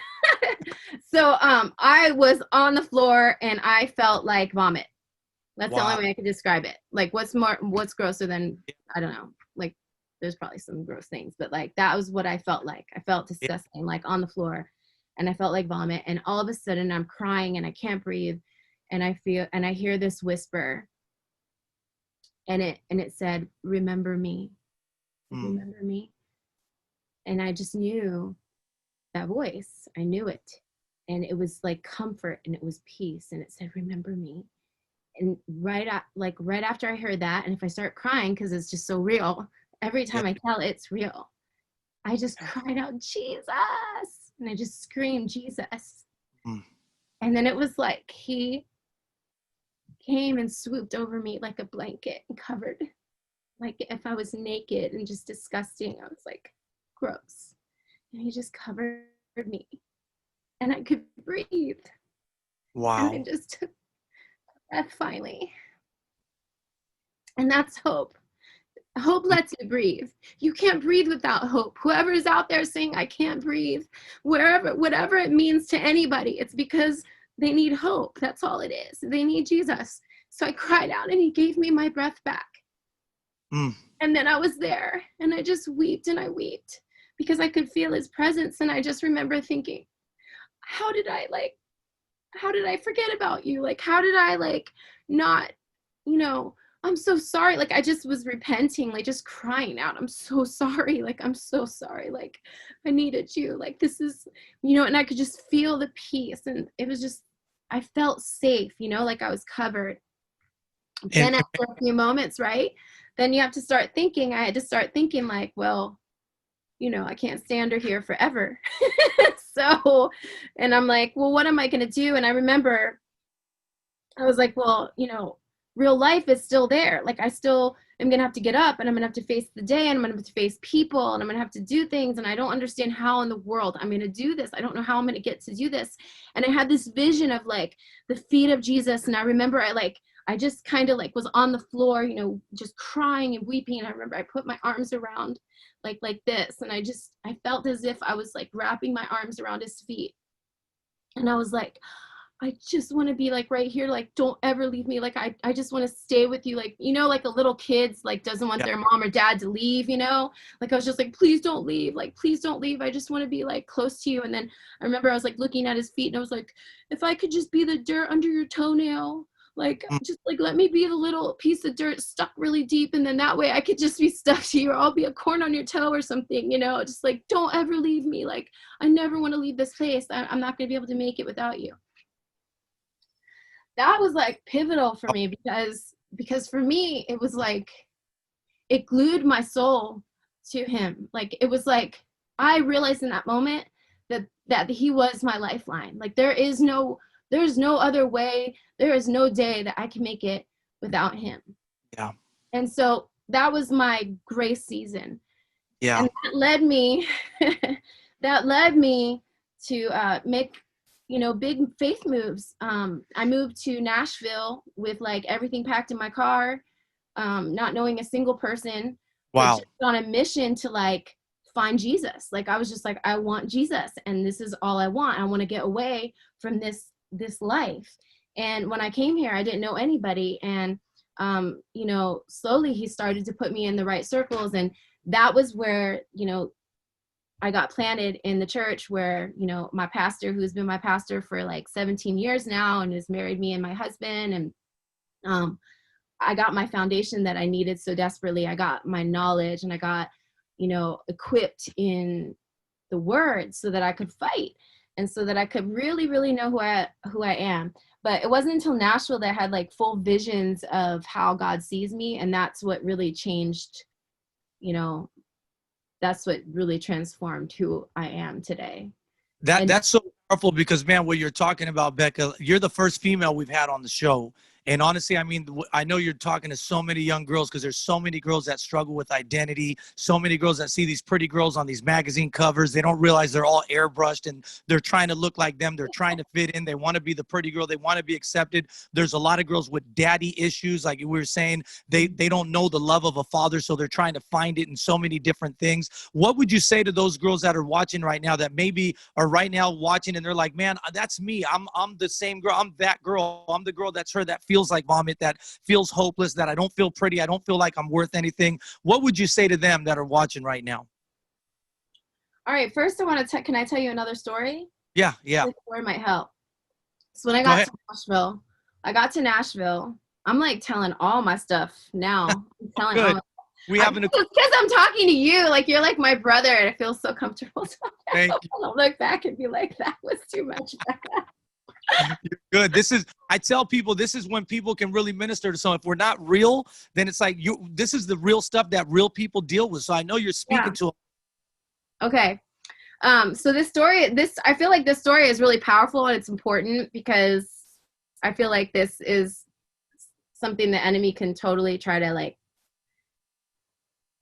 So I was on the floor and I felt like vomit. That's the Wow. only way I could describe it. Like what's grosser than, I don't know, like there's probably some gross things, but like that was what I felt like. I felt disgusting, like on the floor, and I felt like vomit, and all of a sudden I'm crying and I can't breathe, and I hear this whisper, and it said, remember me. Remember me. And I just knew that voice. I knew it. And it was like comfort, and it was peace, and it said, remember me. And right after I heard that, and if I start crying because it's just so real, every time I tell it, it's real, I just cried out, Jesus, and I just screamed, Jesus. And then it was like he came and swooped over me like a blanket and covered, like if I was naked and just disgusting. I was like, gross. And he just covered me, and I could breathe. Wow. And I just took breath finally. And that's hope. Hope lets you breathe. You can't breathe without hope. Whoever is out there saying, I can't breathe, whatever it means to anybody, it's because they need hope. That's all it is. They need Jesus. So I cried out, and he gave me my breath back. And then I was there, and I just wept, and I wept because I could feel his presence. And I just remember thinking, how did I forget about you? Like, how did I not, I'm so sorry. Like, I just was repenting, like just crying out. I'm so sorry. Like, I'm so sorry. Like, I needed you. Like, this is, and I could just feel the peace. And it was just, I felt safe, like I was covered. Then after a few moments, right? Then I had to start thinking like, well, I can't stay under here forever. So, and I'm like, well, what am I going to do? And I remember I was like, well, real life is still there. Like, I still am going to have to get up, and I'm going to have to face the day, and I'm going to have to face people, and I'm going to have to do things. And I don't understand how in the world I'm going to do this. I don't know how I'm going to get to do this. And I had this vision of like the feet of Jesus. And I remember I just kind of was on the floor, just crying and weeping. And I remember I put my arms around like this. And I felt as if I was like wrapping my arms around his feet. And I was like, I just want to be like right here. Like, don't ever leave me. Like, I just want to stay with you. Like, like a little kid's like doesn't want their mom or dad to leave, like I was just like, please don't leave. Like, please don't leave. I just want to be like close to you. And then I remember I was like looking at his feet, and I was like, if I could just be the dirt under your toenail, like, just like, let me be the little piece of dirt stuck really deep. And then that way I could just be stuck to you, or I'll be a corn on your toe or something, just like, don't ever leave me. Like, I never want to leave this place. I'm not going to be able to make it without you. That was like pivotal for me because for me, it was like, it glued my soul to him. Like, it was like, I realized in that moment that he was my lifeline. Like, there's no other way. There is no day that I can make it without him. Yeah. And so that was my grace season. Yeah. And that led me to make, big faith moves. I moved to Nashville with like everything packed in my car, not knowing a single person. Wow. Just on a mission to like find Jesus. Like, I was just like, I want Jesus, and this is all I want. I want to get away from this life. And when I came here, I didn't know anybody. And, slowly he started to put me in the right circles. And that was where, I got planted in the church where, my pastor, who's been my pastor for like 17 years now and has married me and my husband. And I got my foundation that I needed so desperately. I got my knowledge, and I got, equipped in the word so that I could fight. And so that I could really, really know who I am. But it wasn't until Nashville that I had like full visions of how God sees me. And that's what really changed, that's what really transformed who I am today. That's so powerful because, man, what you're talking about, Becca, you're the first female we've had on the show. And honestly, I mean, I know you're talking to so many young girls because there's so many girls that struggle with identity, so many girls that see these pretty girls on these magazine covers. They don't realize they're all airbrushed and they're trying to look like them. They're trying to fit in. They want to be the pretty girl. They want to be accepted. There's a lot of girls with daddy issues. Like we were saying, they don't know the love of a father, so they're trying to find it in so many different things. What would you say to those girls that are watching right now that maybe are right now watching and they're like, man, that's me. I'm the same girl. I'm that girl. I'm the girl that's her that feels like vomit, that feels hopeless, that I don't feel pretty. I don't feel like I'm worth anything. What would you say to them that are watching right now? All right. First, I want to can I tell you another story? Yeah. This story might help. So when I got to Nashville, I'm like telling all my stuff now. I'm telling Good. all Because I'm talking to you, like you're like my brother, and I feel so comfortable. Thank you. I'll look back and be like, that was too much. Good. I tell people, this is when people can really minister to someone. If we're not real, then it's like this is the real stuff that real people deal with. So I know you're speaking to them. Okay. So I feel like this story is really powerful and it's important because I feel like this is something the enemy can totally try to like,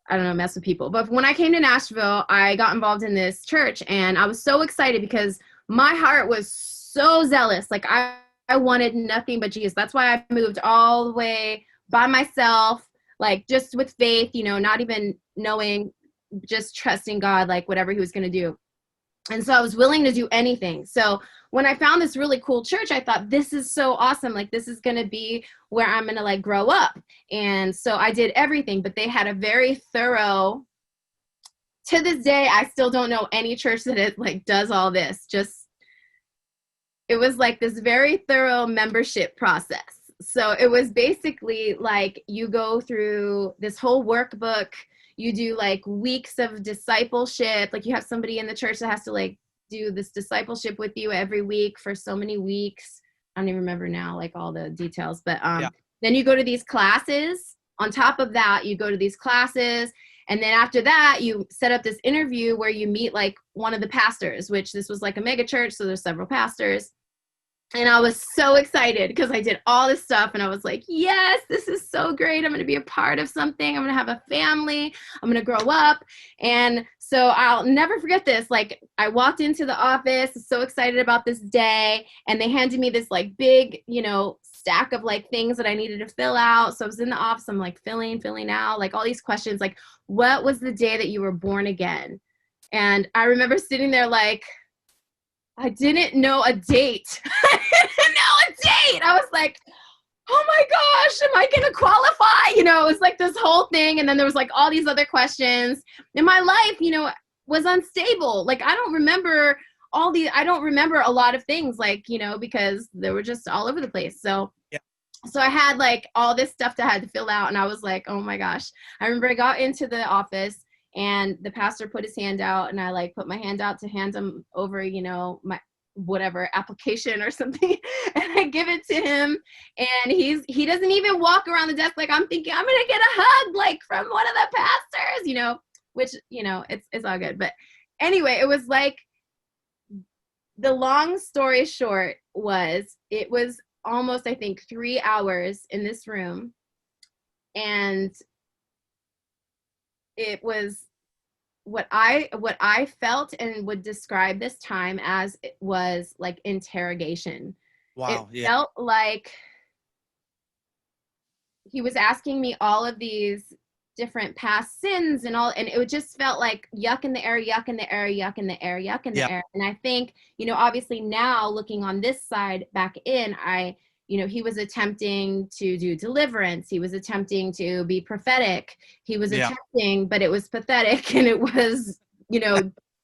I don't know, mess with people. But when I came to Nashville, I got involved in this church and I was so excited because my heart was so zealous. Like I wanted nothing but Jesus. That's why I moved all the way by myself, like just with faith, not even knowing, just trusting God, like whatever he was going to do. And so I was willing to do anything. So when I found this really cool church, I thought, this is so awesome. Like, this is going to be where I'm going to like grow up. And so I did everything, but they had a very thorough, to this day, I still don't know any church that it like does all this. It was like this very thorough membership process. So it was basically like you go through this whole workbook. You do like weeks of discipleship. Like you have somebody in the church that has to like do this discipleship with you every week for so many weeks. I don't even remember now, like all the details, but then you go to these classes. On top of that, you go to these classes. And then after that, you set up this interview where you meet like one of the pastors, which this was like a mega church. So there's several pastors. And I was so excited because I did all this stuff and I was like, yes, this is so great. I'm going to be a part of something. I'm going to have a family. I'm going to grow up. And so I'll never forget this. Like I walked into the office, so excited about this day. And they handed me this like big, stack of like things that I needed to fill out. So I was in the office. I'm like filling out like all these questions. Like, what was the day that you were born again? And I remember sitting there like, I didn't know a date. I didn't know a date. I was like, oh my gosh, am I going to qualify? It was like this whole thing. And then there was like all these other questions. And my life, was unstable. Like I don't remember a lot of things like, because they were just all over the place. So So I had like all this stuff that I had to fill out. And I was like, oh my gosh. I remember I got into the office and the pastor put his hand out and I like put my hand out to hand him over, my whatever application or something. And I give it to him and he doesn't even walk around the desk. Like I'm thinking I'm going to get a hug, like from one of the pastors, which, it's all good. But anyway, it was like the long story short it was almost, I think 3 hours in this room. And it was what I felt and would describe this time as it was like interrogation. Wow. It felt like he was asking me all of these different past sins and it just felt like yuck in the air, yuck in the air, yuck in the air, yuck in the air. And I think, obviously now looking on this side back in, he was attempting to do deliverance. He was attempting to be prophetic. He was attempting, but it was pathetic and it was,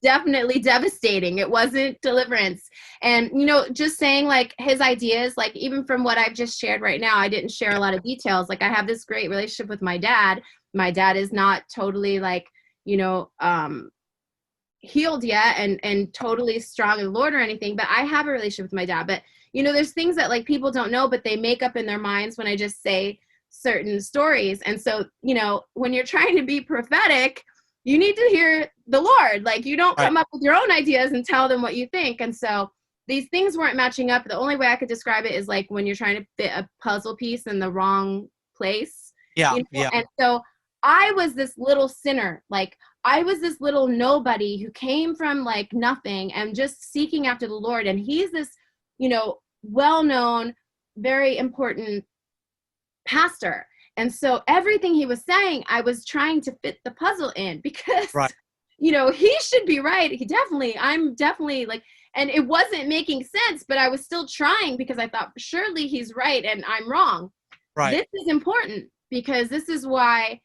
definitely devastating. It wasn't deliverance. And, just saying like his ideas, like even from what I've just shared right now, I didn't share a lot of details. Like I have this great relationship with my dad. My dad is not totally like, healed yet and totally strong in the Lord or anything, but I have a relationship with my dad. But there's things that like people don't know, but they make up in their minds when I just say certain stories. And so, when you're trying to be prophetic, you need to hear the Lord. Like you don't come up with your own ideas and tell them what you think. And so these things weren't matching up. The only way I could describe it is like when you're trying to fit a puzzle piece in the wrong place. Yeah, You know? yeah. And so I was this little sinner. Like, I was this little nobody who came from like nothing and just seeking after the Lord. And he's this, you know, well-known, very important pastor. And so everything he was saying, I was trying to fit the puzzle in because, Right. you know, he should be right. I'm definitely like, and it wasn't making sense, but I was still trying because I thought surely he's right and I'm wrong. Right. This is important because this is why,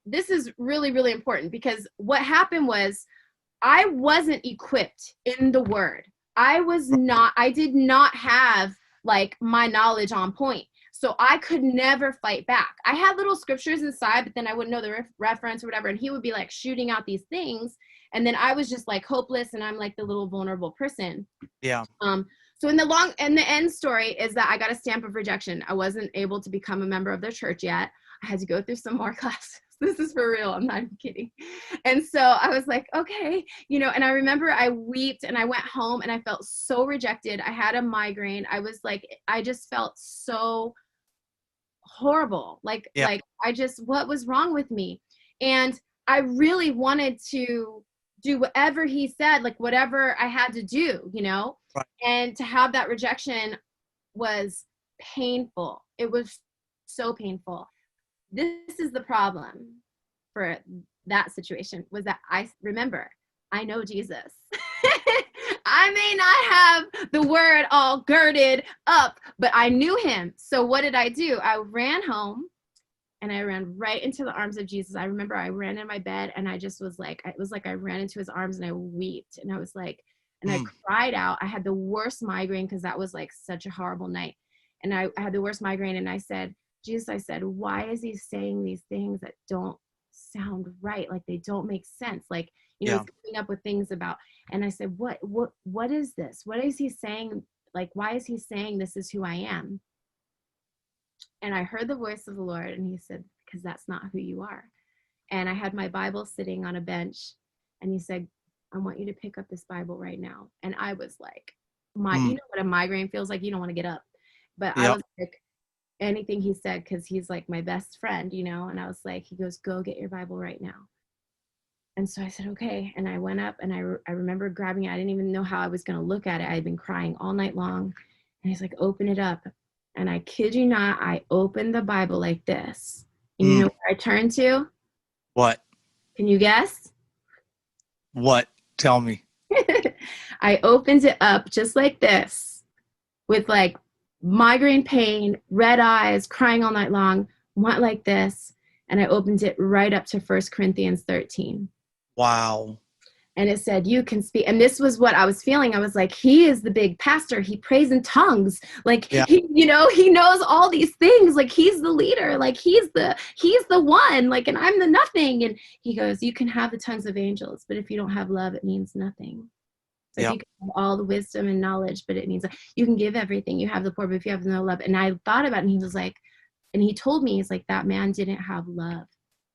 this is really, really important because what happened was I wasn't equipped in the word. I did not have like my knowledge on point. So I could never fight back. I had little scriptures inside, but then I wouldn't know the reference or whatever. And he would be like shooting out these things. And then I was just like hopeless. And I'm like the little vulnerable person. Yeah. So in the end story is that I got a stamp of rejection. I wasn't able to become a member of their church yet. I had to go through some more classes. This is for real. I'm not even kidding. And so I was like, okay, you know, and I remember I wept and I went home and I felt so rejected. I had a migraine. I was like, I just felt so horrible. Like what was wrong with me? And I really wanted to do whatever he said, like whatever I had to do, you know, right. And to have that rejection was painful. It was so painful. This is the problem for that situation was that I know Jesus. I may not have the word all girded up, but I knew him. So what did I do? I ran home and I ran right into the arms of Jesus. I remember I ran in my bed and I just was like, it was like I ran into his arms and I wept and I was like, and I cried out. I had the worst migraine because that was like such a horrible night. And I had the worst migraine and I said, Jesus, I said, why is he saying these things that don't sound right? Like they don't make sense. Like, you know, he's coming up with things about, and I said, what is this? What is he saying? Like, why is he saying this is who I am? And I heard the voice of the Lord and he said, because that's not who you are. And I had my Bible sitting on a bench and he said, I want you to pick up this Bible right now. And I was like, you know what a migraine feels like? You don't want to get up. But I was like, anything he said, because he's like my best friend, you know, and I was like, he goes, go get your Bible right now. And so I said, okay. And I went up and I remember grabbing it. I didn't even know how I was going to look at it. I had been crying all night long. And he's like, open it up. And I kid you not, I opened the Bible like this. And you know where I turned to? What? Can you guess? What? Tell me. I opened it up just like this with like migraine pain, red eyes, crying all night long, went like this, and I opened it right up to 1 Corinthians 13. Wow. And it said, you can speak. And this was what I was feeling. I was like, he is the big pastor. He prays in tongues. Like, he, you know, he knows all these things. Like, he's the leader. Like, he's the one. Like, and I'm the nothing. And he goes, you can have the tongues of angels, but if you don't have love, it means nothing. So you can have all the wisdom and knowledge, but it means you can give everything. You have the poor, but if you have no love. And I thought about it, and he was like, and he told me, he's like, that man didn't have love.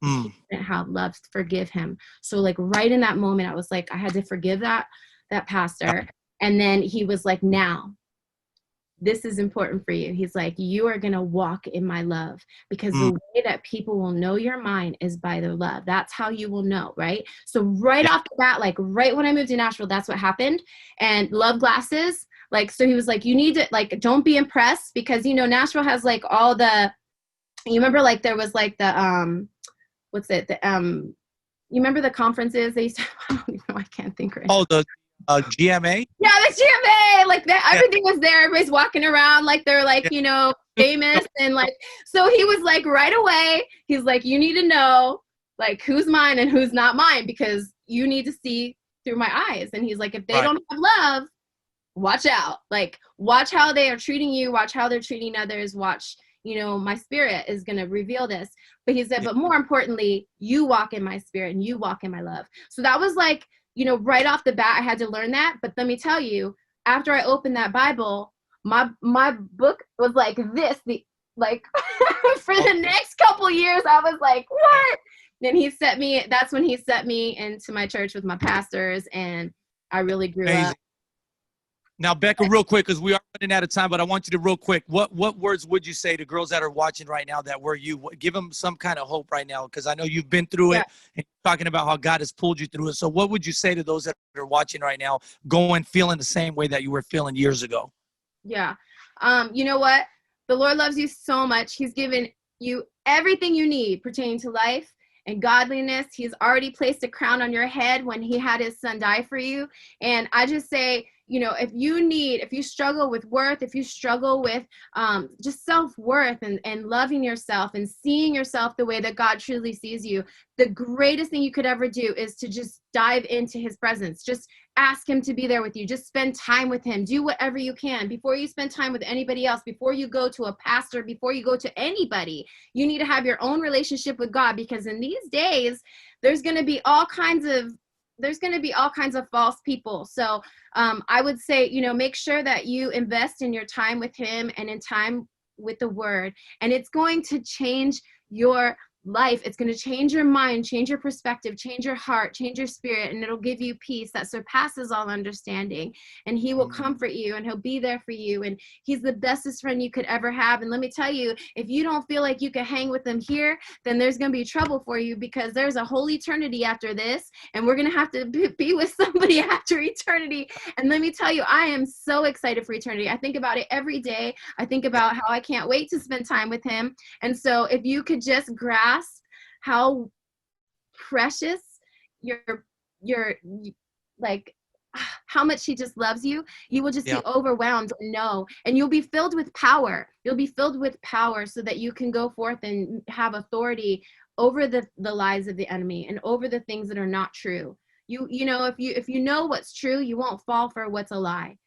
He didn't have love to forgive him. So like right in that moment, I was like, I had to forgive that pastor. And then he was like, now, this is important for you. He's like, you are going to walk in my love, because the way that people will know your mind is by their love. That's how you will know, right? So right off the bat, like right when I moved to Nashville, that's what happened. And love glasses. Like, so he was like, you need to like, don't be impressed, because, you know, Nashville has like all the, you remember like there was like the, you remember the conferences they used to, I don't even know, I can't think right now. Oh, the GMA? Yeah, the GMA, like that, everything was there. Everybody's walking around like they're like, you know, famous. And like, so he was like, right away, he's like, you need to know like who's mine and who's not mine, because you need to see through my eyes. And he's like, if they don't have love, watch out. Like, watch how they are treating you, watch how they're treating others, watch, you know, my spirit is going to reveal this. But he said, but more importantly, you walk in my spirit and you walk in my love. So that was like, you know, right off the bat, I had to learn that. But let me tell you, after I opened that Bible, my book was like this, for the next couple years, I was like, what? Then that's when he set me into my church with my pastors, and I really grew up. Now, Becca, real quick, because we are running out of time, but I want you to real quick. What words would you say to girls that are watching right now that were you? Give them some kind of hope right now, because I know you've been through it and talking about how God has pulled you through it. So what would you say to those that are watching right now, feeling the same way that you were feeling years ago? Yeah. You know what? The Lord loves you so much. He's given you everything you need pertaining to life and godliness. He's already placed a crown on your head when he had his son die for you. And I just say, you know, if you struggle with worth, if you struggle with just self-worth and loving yourself and seeing yourself the way that God truly sees you, the greatest thing you could ever do is to just dive into his presence. Just ask him to be there with you. Just spend time with him. Do whatever you can. Before you spend time with anybody else, before you go to a pastor, before you go to anybody, you need to have your own relationship with God, because in these days, there's going to be all kinds of false people. So I would say, you know, make sure that you invest in your time with him and in time with the word. And it's going to change your life. It's going to change your mind, change your perspective, change your heart, change your spirit, and it'll give you peace that surpasses all understanding. And he will comfort you, and he'll be there for you, and he's the bestest friend you could ever have. And let me tell you, if you don't feel like you can hang with him here, then there's going to be trouble for you, because there's a whole eternity after this, and we're going to have to be with somebody after eternity. And let me tell you, I am so excited for eternity. I think about it every day. I think about how I can't wait to spend time with him. And so if you could just grasp how precious your like how much he just loves you, you will just be overwhelmed and you'll be filled with power. You'll be filled with power so that you can go forth and have authority over the lies of the enemy and over the things that are not true. You know, if you know what's true, you won't fall for what's a lie.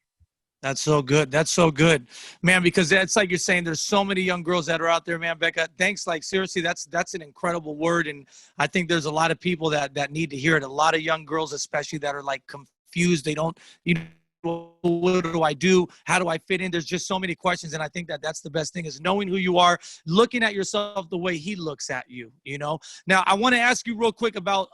That's so good. That's so good, man, because that's like you're saying, there's so many young girls that are out there, man. Becca, thanks. Like, seriously, that's an incredible word. And I think there's a lot of people that need to hear it. A lot of young girls, especially, that are like confused. They don't, you know, what do I do? How do I fit in? There's just so many questions. And I think that's the best thing, is knowing who you are, looking at yourself the way he looks at you, you know? Now, I want to ask you real quick about,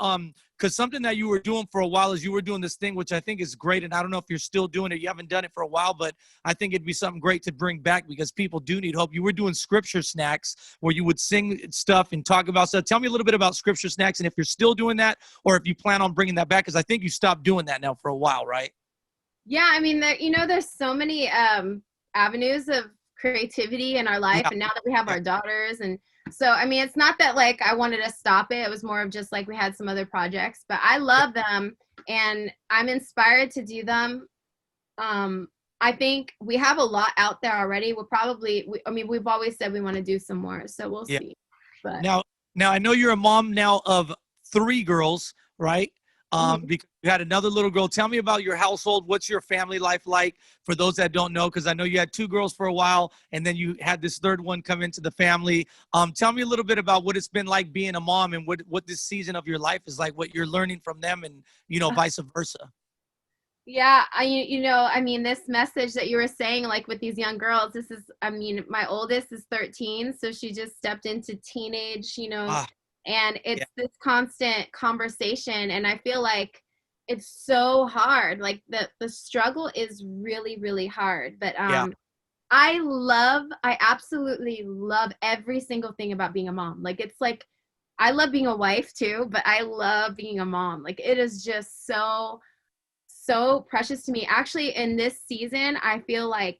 because something that you were doing for a while is you were doing this thing, which I think is great. And I don't know if you're still doing it. You haven't done it for a while, but I think it'd be something great to bring back, because people do need hope. You were doing scripture snacks where you would sing stuff and talk about stuff. Tell me a little bit about scripture snacks, and if you're still doing that, or if you plan on bringing that back, because I think you stopped doing that now for a while, right? Yeah, I mean, you know, there's so many avenues of creativity in our life, and now that we have our daughters, and so, I mean, it's not that like I wanted to stop it. It was more of just like we had some other projects, but I love them and I'm inspired to do them. I think we have a lot out there already. We've always said we want to do some more, so we'll see. But now I know you're a mom now of 3 girls, right? Because you had another little girl. Tell me about your household. What's your family life like, for those that don't know? Because I know you had 2 girls for a while, and then you had this third one come into the family. Tell me a little bit about what it's been like being a mom, and what this season of your life is like, what you're learning from them, and, you know, vice versa. yeah, I mean, this message that you were saying, like with these young girls, my oldest is 13, so she just stepped into teenage, you know, and it's this constant conversation, and I feel like it's so hard. Like the struggle is really, really hard. But I absolutely love every single thing about being a mom. Like, it's like, I love being a wife too, but I love being a mom. Like, it is just so precious to me. Actually, in this season, I feel like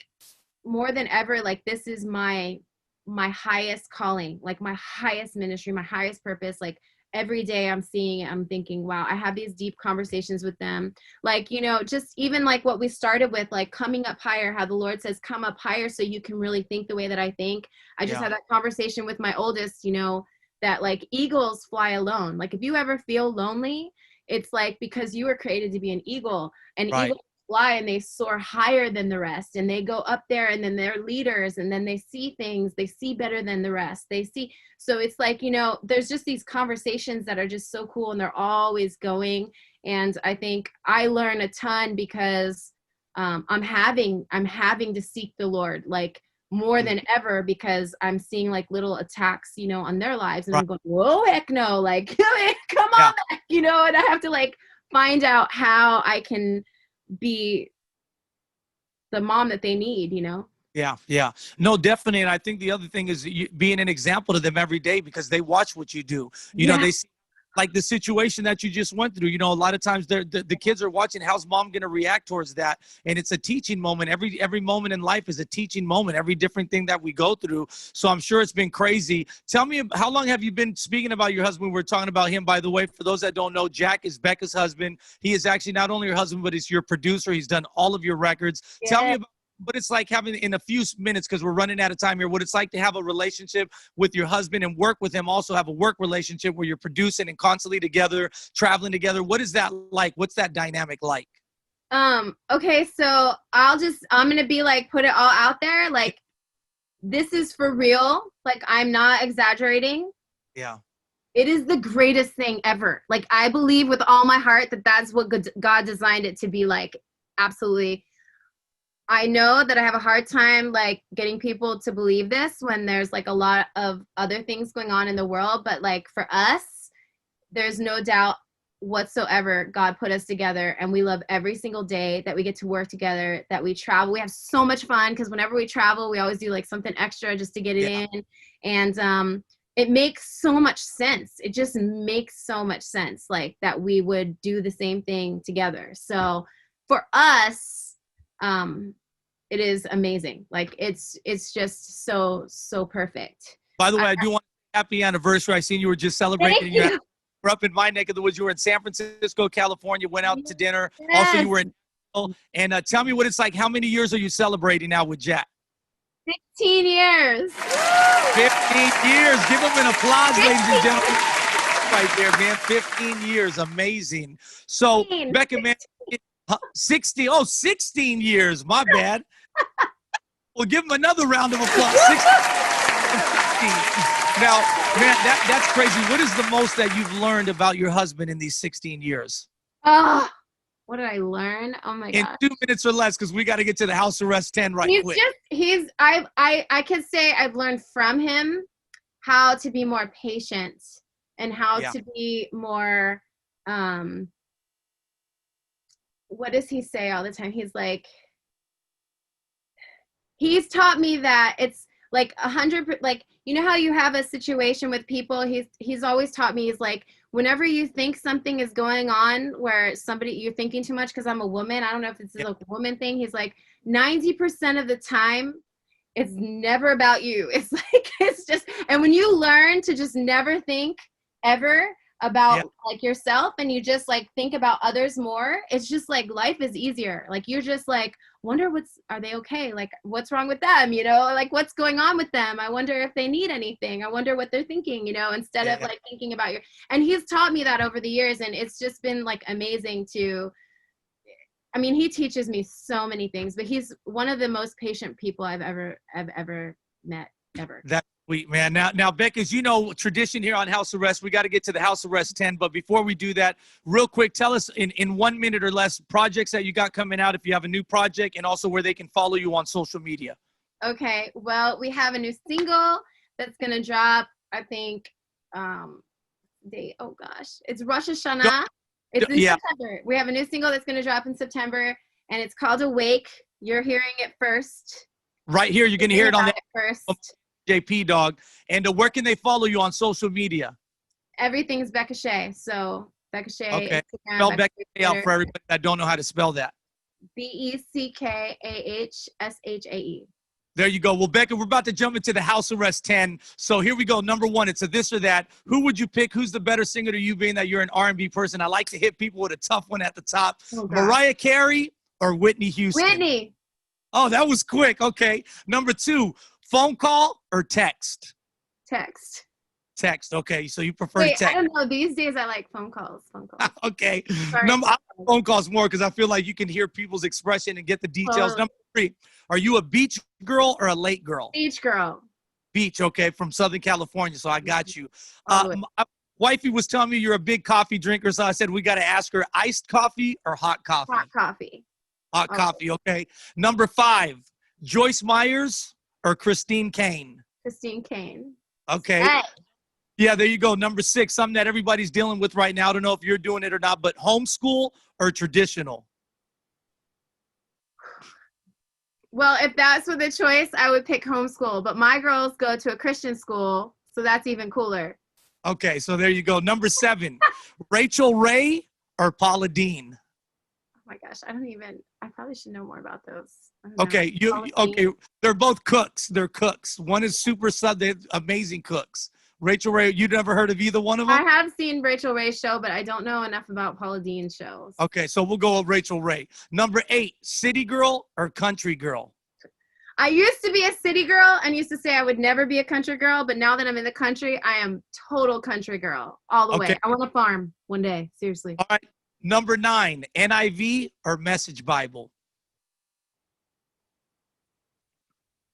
more than ever, like, this is my highest calling, like my highest ministry, my highest purpose. Like, every day I'm seeing it, I'm thinking, wow, I have these deep conversations with them. Like, you know, just even like what we started with, like coming up higher, how the Lord says, come up higher so you can really think the way that I think. I just had that conversation with my oldest, you know, that like eagles fly alone. Like, if you ever feel lonely, it's like because you were created to be an eagle, and eagles fly and they soar higher than the rest, and they go up there, and then they're leaders, and then they see things, they see better than the rest. So it's like, you know, there's just these conversations that are just so cool, and they're always going. And I think I learn a ton because I'm having to seek the Lord, like, more than ever, because I'm seeing like little attacks, you know, on their lives, and I'm going, whoa, heck no, like, come on back, you know, and I have to like find out how I can be the mom that they need, you know? Yeah, yeah. No, definitely. And I think the other thing is being an example to them every day because they watch what you do. You know, Yeah. they see like the situation that you just went through. You know, a lot of times the kids are watching. How's mom going to react towards that? And it's a teaching moment. Every moment in life is a teaching moment. Every different thing that we go through. So I'm sure it's been crazy. Tell me, how long have you been speaking about your husband? We're talking about him, by the way. For those that don't know, Jack is Becca's husband. He is actually not only your husband, but he's your producer. He's done all of your records. Tell me about what it's like having, in a few minutes, because we're running out of time here, what it's like to have a relationship with your husband and work with him, also have a work relationship where you're producing and constantly together, traveling together. What is that like? What's that dynamic like? Okay, so I'm going to be like, put it all out there. Like, this is for real. Like, I'm not exaggerating. Yeah. It is the greatest thing ever. Like, I believe with all my heart that that's what God designed it to be like. Absolutely. I know that I have a hard time like getting people to believe this when there's like a lot of other things going on in the world. But like for us, there's no doubt whatsoever God put us together, and we love every single day that we get to work together, that we travel. We have so much fun because whenever we travel, we always do like something extra just to get it in. And it makes so much sense. It just makes so much sense, like that we would do the same thing together. So for us, it is amazing. Like it's just so perfect. By the way, I do want to happy anniversary. I seen you were just celebrating. You were up in my neck of the woods. You were in San Francisco, California, went out to dinner. Yes. Also, you were in and tell me what it's like. How many years are you celebrating now with Jack? 16 years. 15 years. Give him an applause, ladies and gentlemen. Right there, man. 15 years. Amazing. So, Becca, man, 16 years. My bad. We'll give him another round of applause. 16. Now, man, that's crazy. What is the most that you've learned about your husband in these 16 years? Oh, what did I learn? Oh my In god. 2 minutes or less, because we got to get to the house arrest 10 right quick. I can say I've learned from him how to be more patient and how to be more what does he say all the time? He's taught me that it's like 100, like, you know how you have a situation with people, he's always taught me, he's like, whenever you think something is going on where you're thinking too much, because I'm a woman, I don't know if it's a woman thing, he's like, 90% of the time, it's never about you. It's like, it's just, and when you learn to just never think ever about like yourself, and you just like think about others more, it's just like life is easier. Like you're just like, wonder are they okay? Like what's wrong with them? You know, like what's going on with them? I wonder if they need anything. I wonder what they're thinking, you know, instead of like thinking about and he's taught me that over the years, and it's just been like amazing I mean, he teaches me so many things, but he's one of the most patient people I've ever met, ever. That's sweet, man. Now, Becca, as you know, tradition here on House Arrest, we got to get to the House Arrest 10. But before we do that, real quick, tell us in 1 minute or less projects that you got coming out, if you have a new project, and also where they can follow you on social media. Okay. Well, we have a new single that's going to drop, I think, it's Rosh Hashanah. It's in September. We have a new single that's going to drop in September, and it's called Awake. You're hearing it first. Right here. You're going to hear it on the first. JP Dog. And where can they follow you on social media? Everything's Becca Shea. So Becca Shea. Okay. Instagram, Spell Becca Shea out for everybody that don't know how to spell that. BECKAHSHAE. There you go. Well, Becca, we're about to jump into the House Arrest 10. So here we go. Number one, it's a this or that. Who would you pick? Who's the better singer to you, being that you're an R&B person? I like to hit people with a tough one at the top. Mariah Carey or Whitney Houston? Whitney. Oh, that was quick. Okay. Number two, phone call or text? Text. Text. Okay. So you prefer text. I don't know. These days I like phone calls. Okay. I like phone calls more because I feel like you can hear people's expression and get the details. Number three, are you a beach girl or a lake girl? Beach girl. Beach. Okay. From Southern California. So I got you. My wifey was telling me you're a big coffee drinker. So I said, we got to ask her, iced coffee or hot coffee? Hot coffee. Hot coffee. Okay. Number five, Joyce Myers or Christine Kane? Christine Kane. Okay. Hey. Yeah, there you go. Number six, something that everybody's dealing with right now. I don't know if you're doing it or not, but homeschool or traditional? Well, if that's with the choice, I would pick homeschool. But my girls go to a Christian school, so that's even cooler. Okay, so there you go. Number 7, Rachel Ray or Paula Dean? Oh my gosh, I probably should know more about those. I don't know. Okay, Paula Dean. they're both cooks. They're cooks. One is super sub, they're amazing cooks. Rachel Ray, you never heard of either one of them? I have seen Rachel Ray's show, but I don't know enough about Paula Dean's shows. Okay, so we'll go with Rachel Ray. Number 8, city girl or country girl? I used to be a city girl and used to say I would never be a country girl, but now that I'm in the country, I am total country girl all the way. I want to farm one day, seriously. All right, number 9, NIV or Message Bible?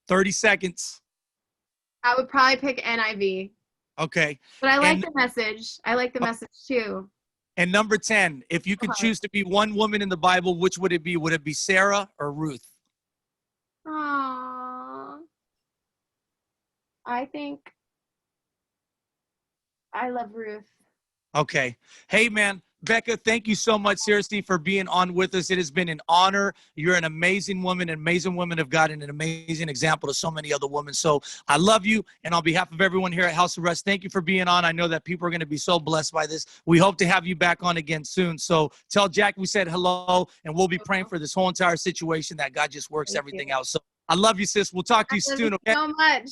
30 seconds. I would probably pick NIV. Okay. But I like the message. I like the message too. And number 10, if you could choose to be one woman in the Bible, which would it be? Would it be Sarah or Ruth? Aww. I think I love Ruth. Okay. Hey, man. Becca, thank you so much, seriously, for being on with us. It has been an honor. You're an amazing woman, an amazing woman of God, and an amazing example to so many other women. So I love you, and on behalf of everyone here at House of Rest, thank you for being on. I know that people are going to be so blessed by this. We hope to have you back on again soon. So tell Jack we said hello, and we'll be praying for this whole entire situation that God just works everything out. So I love you, sis. We'll talk to you soon, okay? So much.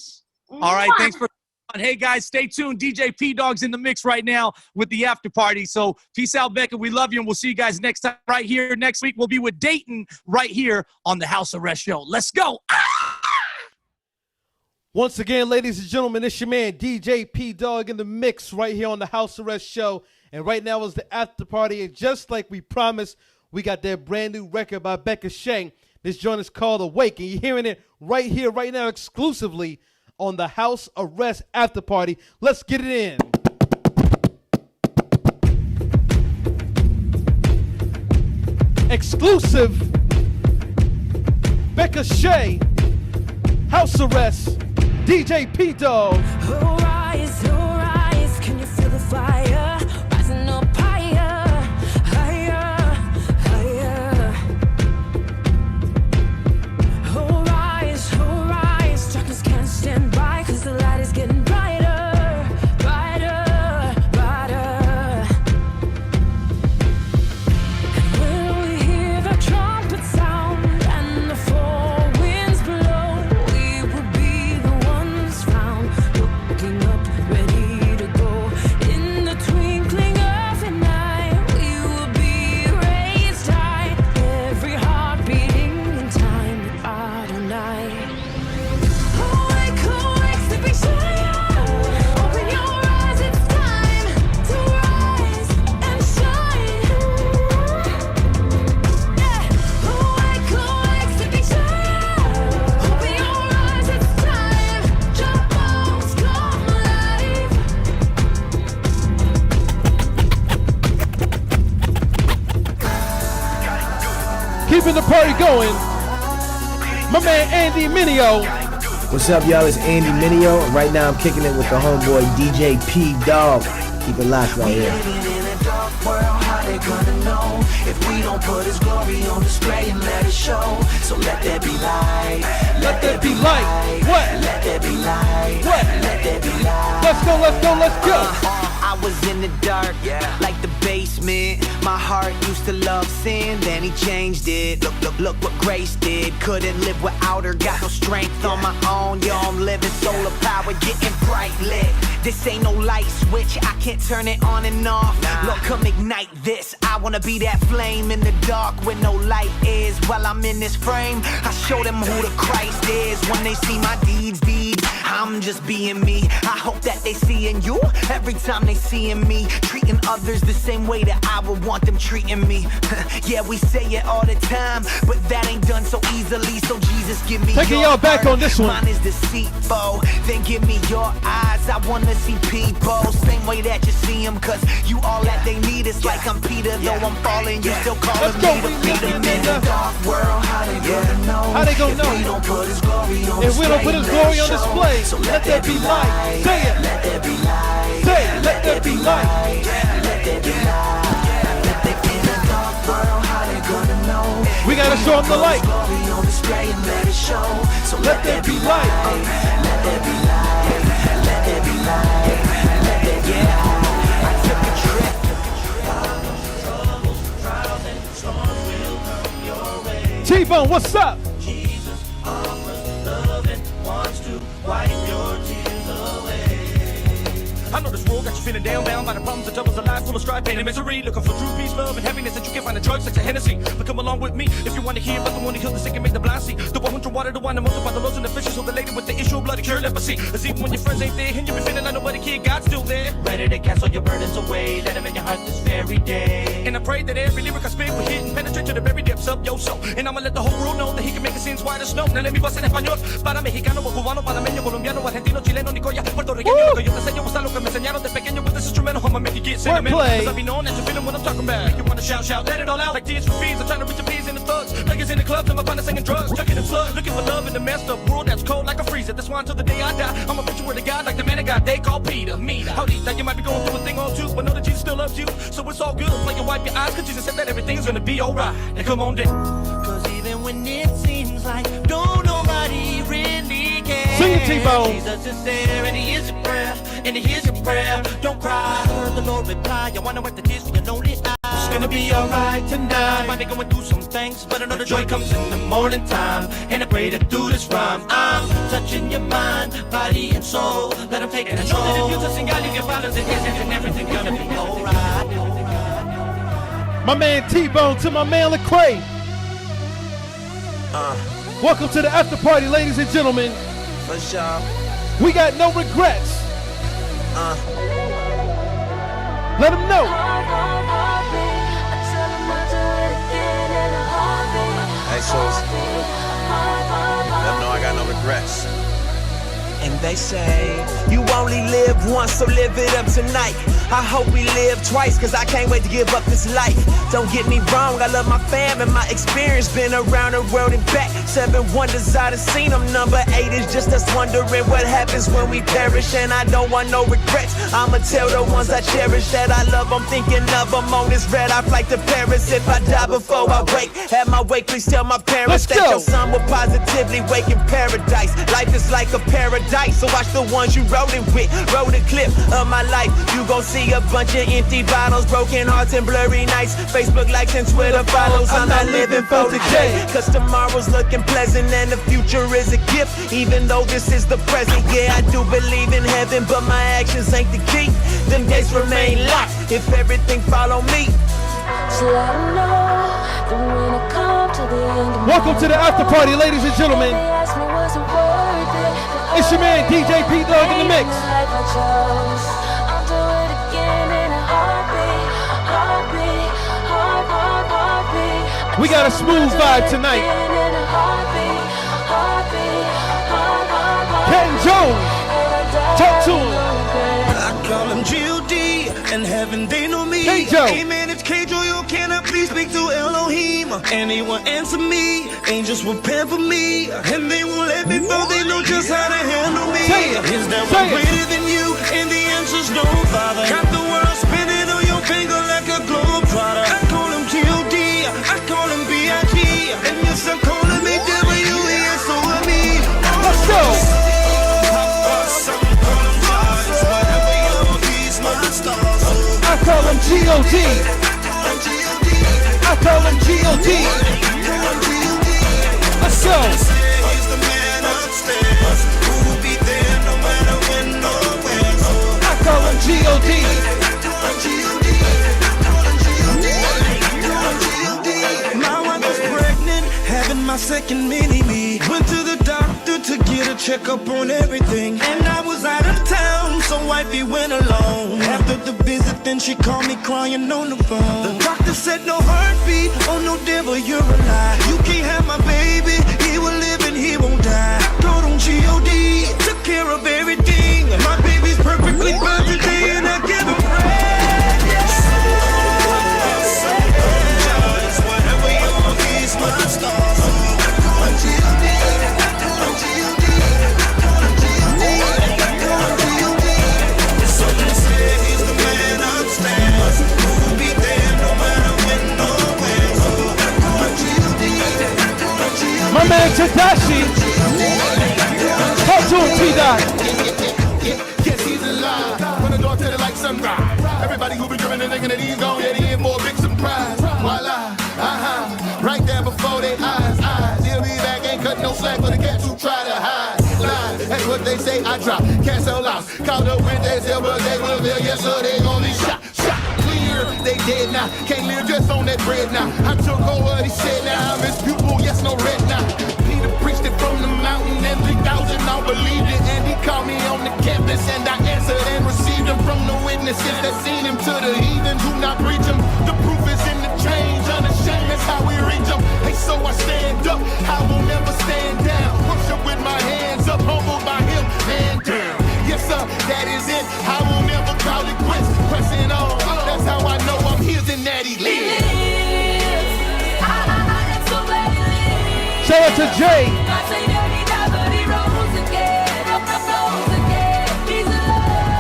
All right, thanks for Hey guys, stay tuned. DJ P Dog's in the mix right now with the after party. So peace out, Becca. We love you, and we'll see you guys next time right here. Next week we'll be with Dayton right here on the House Arrest Show. Let's go. Once again, ladies and gentlemen, it's your man DJ P Dog in the mix right here on the House Arrest Show. And right now is the after party, and just like we promised, we got that brand new record by Becca Shea. This joint is called Awake, and you're hearing it right here, right now, exclusively on the House Arrest After Party. Let's get it in. Exclusive Becca Shea, House Arrest, DJ P Dog. Oh, rise, can you feel the fire? Rising up higher, higher, higher. Oh, rise, darkness can't stand by, 'cause the light is getting brighter, brighter, brighter. And when we hear the trumpet sound and the four winds blow, we will be the ones found, looking up, ready to go. In the twinkling of an eye, we will be raised high, every heart beating in time with Adonai. Awake, sleeping giant, open your eyes, it's time to rise and shine. Yeah. Awake, sleeping giant, open your eyes, it's time. Your bones come alive. Keeping the party going, my man Andy Mineo. What's up, y'all? It's Andy Mineo, and right now I'm kicking it with the homeboy DJ P Dog. Keep it locked right here. Living in a dark world, how they gonna know if we don't put his glory on display and let it show? So let there be light. Let there be light. What? Let there be light. What? Let there be light. Let's go, let's go, let's go. I was in the dark, like the basement. My heart used to love sin, then he changed it. Look what Grace did. Couldn't live without her, got no strength on my own. Yo, I'm living solar power, getting bright lit. This ain't no light switch, I can't turn it on and off. Lord, come ignite this. I wanna be that flame in the dark where no light is. While I'm in this frame, I show them who the Christ is. When they see my deeds, I'm just being me. I hope that they seeing you every time they seeing me. Treating others the same way that I would want them treating me. Yeah, we say it all the time, but that ain't done so easily. So Jesus, give me Taking your y'all back heart. on this one. Mine is deceitful, then give me your eyes. I wanna see people same way that you see them, 'cause you all that they need. It's like I'm Peter, though I'm falling, you still calling Let's go, me to we feed live them in in the the dark world. How they gonna know? How they gonna know? If we don't put his glory on If we don't put his glory on display, so let there be light. Say it. Let there be light. Say it. Let there be light. Let there be light. In the dark world, how they gonna know? We gotta show them the light. Glory on display. day and let it show. So Let there be light. Let there be light. Let there be light. Let there be light. I took a trip. T-Bone, what's up? Jesus offers love and wants to wipe your tears away. I know this world got you feeling down, bound by the problems and troubles of life, full of strife, pain and misery. Looking for true peace, love, and happiness that you can find in drugs such as Hennessy. But come along with me if you want to hear about the one who heals the sick and make the blind see. The one who drew water, the one that multiply the loaves and the fishes, so the lady with the issue of blood to cure leprosy. Cause even when your friends ain't there and you be feeling like nobody cares, God's still there, ready to cast all your burdens away. Let him in your heart this very day. And I pray that every lyric I spit will hit and penetrate to the very depths of your soul. And I'ma let the whole world know that he can make it sins white as snow. Now let me bust en español. Para mexicano, o cubano, panameño, colombiano, argentino, chileno, nicoya, puertorriqueño. Lo que yo te enseño es algo que me enseñaron de pequeño with this instrumental. I'ma make you get sentimental. Cause I be known as you feeling what I'm talking about. Make you wanna shout, shout, let it all out. Like tears for fees. I'm trying to reach the peas in the thugs. Players in the clubs, I'm about singing drugs. Chucking in flood, looking for love in the messed up world that's cold like a freezer. That's why until the day I die, I'ma preach the word of God like the man of God they call Peter. Jodita, you might be going through a thing or two, but know that Jesus still loves you. So it's all good. Play and wipe your eyes, cause Jesus said that everything's gonna be alright. Now come on, then. Cause even when it seems like don't nobody really care. Sing it, T-Bone. Jesus is there and he hears your prayer. And he hears your prayer. Don't cry. Heard the Lord reply. I wanna wipe the tears from your lonely eyes. It's gonna be alright tonight. Might be going through some things, but I know the joy comes in the morning time. And I pray to do this rhyme. I'm touching your mind, body, and soul. Let him take control. And if you touching God, leave your violence in his hands and everything's gonna be alright. My man T-Bone to my man Lecrae. Welcome to the after party, ladies and gentlemen. For sure. We got no regrets. Let them know. Hey, Souls. Let them know I got no regrets. And they say, you only live once, so live it up tonight. I hope we live twice, cause I can't wait to give up this life. Don't get me wrong, I love my fam and my experience. Been around the world and back. 7 wonders I done seen them. Number 8 is just us wondering what happens when we perish. And I don't want no regrets. I'ma tell the ones I cherish that I love. I'm thinking of them on this red eye flight to Paris. If I die before I wake, at my wake, please tell my parents that your son will positively wake in paradise. Life is like a paradise, so watch the ones you rolling with. Roll the clip of my life. You gon' see a bunch of empty bottles, broken hearts and blurry nights. Facebook likes and Twitter follows. I'm not living for today, cause tomorrow's looking pleasant and the future is a gift. Even though this is the present, yeah, I do believe in heaven, but my actions ain't the key. Them days remain locked if everything follow me. So I know that when I come to the end. Welcome to the after party, ladies and gentlemen. It's your man DJ P Dog in the mix. We got a smooth vibe tonight. Ken Jones, talk to him. I call him G.O.D. and heaven they know me. K-Joe. Amen, it's K-Joe, can I please speak to Elohim? And he will answer me, angels will pamper me, and they won't let me fall, they know just how to handle me. Is there one greater than you? And the answer's no, Father. Got the world spinning on your finger like a globe trotter. I call him G.O.D. I call him B.I.G. And yes, I'm calling me W.E.S.O.M.E. Let's go. I call him G.O.D. I call him G.O.D. Let's go. He's the man upstairs who will be there no matter when or where. I call him G.O.D. My wife was pregnant, having my second mini-me. Went to the doctor to get a checkup on everything, and I was out of town, so wifey went alone. After the visit, then she called me crying on the phone. The doctor said no heartbeat, oh no devil, you're a lie. You can't have my baby, he will live and he won't die. I told him G.O.D. took care of everything. My baby's perfectly fine today, and I give him praise. Whatever you want, he's my star. I'm G.O.D. I'm G.O.D. I'm G.O.D. I'm G.O.D. So they say he's the man upstairs who will be there no matter when or where. I'm G.O.D. I'm G.O.D. My man Tadashi. Talk to him, T-Dot. Yes, he's alive. When the door tell it like sunrise. Everybody who be driven and thinking that he's gonna get in for a big surprise. Voila, right there before their eyes. He'll be back, ain't cut no slack for the cats who try to hide. Lie, that's what they say, I drop. Can't sell out. Caught up with they sell, but they will feel. Yes, sir, they gon' be shot. Clear, they dead now. Can't live just on that bread now. I took over what he said now. I'm his pupil, yes, no red now. Peter preached it from the mountain and 3,000 all believed it. And he called me on the campus and I answered and received him from the witnesses that seen him. To the heathen, do not preach him. The proof is in the change. Unashamed, that's how we reach him. Hey, so I stand up. I will never stand down. Worship with my hands up, humbled by him, man down. Yes, sir, that is it. I will never call it quits. Pressing on. That's how I know I'm his and that he lives. Shout out to Jay.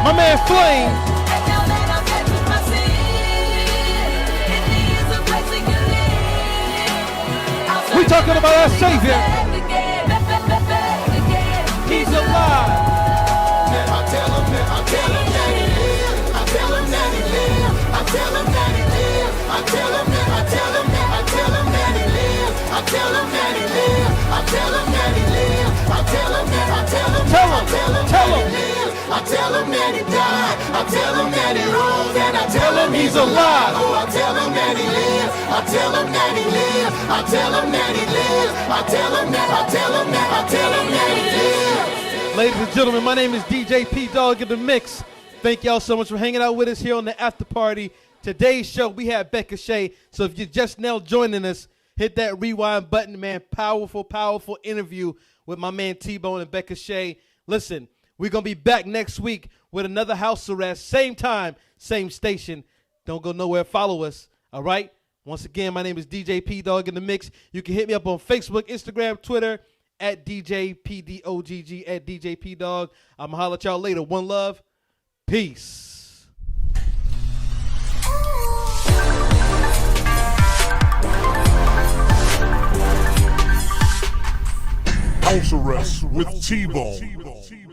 My man Flame. We talking about our Savior. He's alive. I tell him that he lives. I tell him that he lives. I tell him that he lives. I tell him that he lives. I tell him that he lives. I tell him that he lives. I tell him that he died. I tell him that he rose and I tell him he's alive. Oh, I tell him that he lives. I tell him that he lives. I tell him that he lives. I tell him that he lives. Ladies and gentlemen, my name is DJ P Dog in the mix. Thank y'all so much for hanging out with us here on the after party. Today's show, we have Becca Shea. So if you're just now joining us, hit that rewind button, man. Powerful, powerful interview with my man T-Bone and Becca Shea. Listen, we're going to be back next week with another house arrest. Same time, same station. Don't go nowhere. Follow us, all right? Once again, my name is DJ P Dog in the mix. You can hit me up on Facebook, Instagram, Twitter, at DJPDOGG, at DJ Dog. I'm going to holler at y'all later. One love. Peace. House arrest with T-Bone.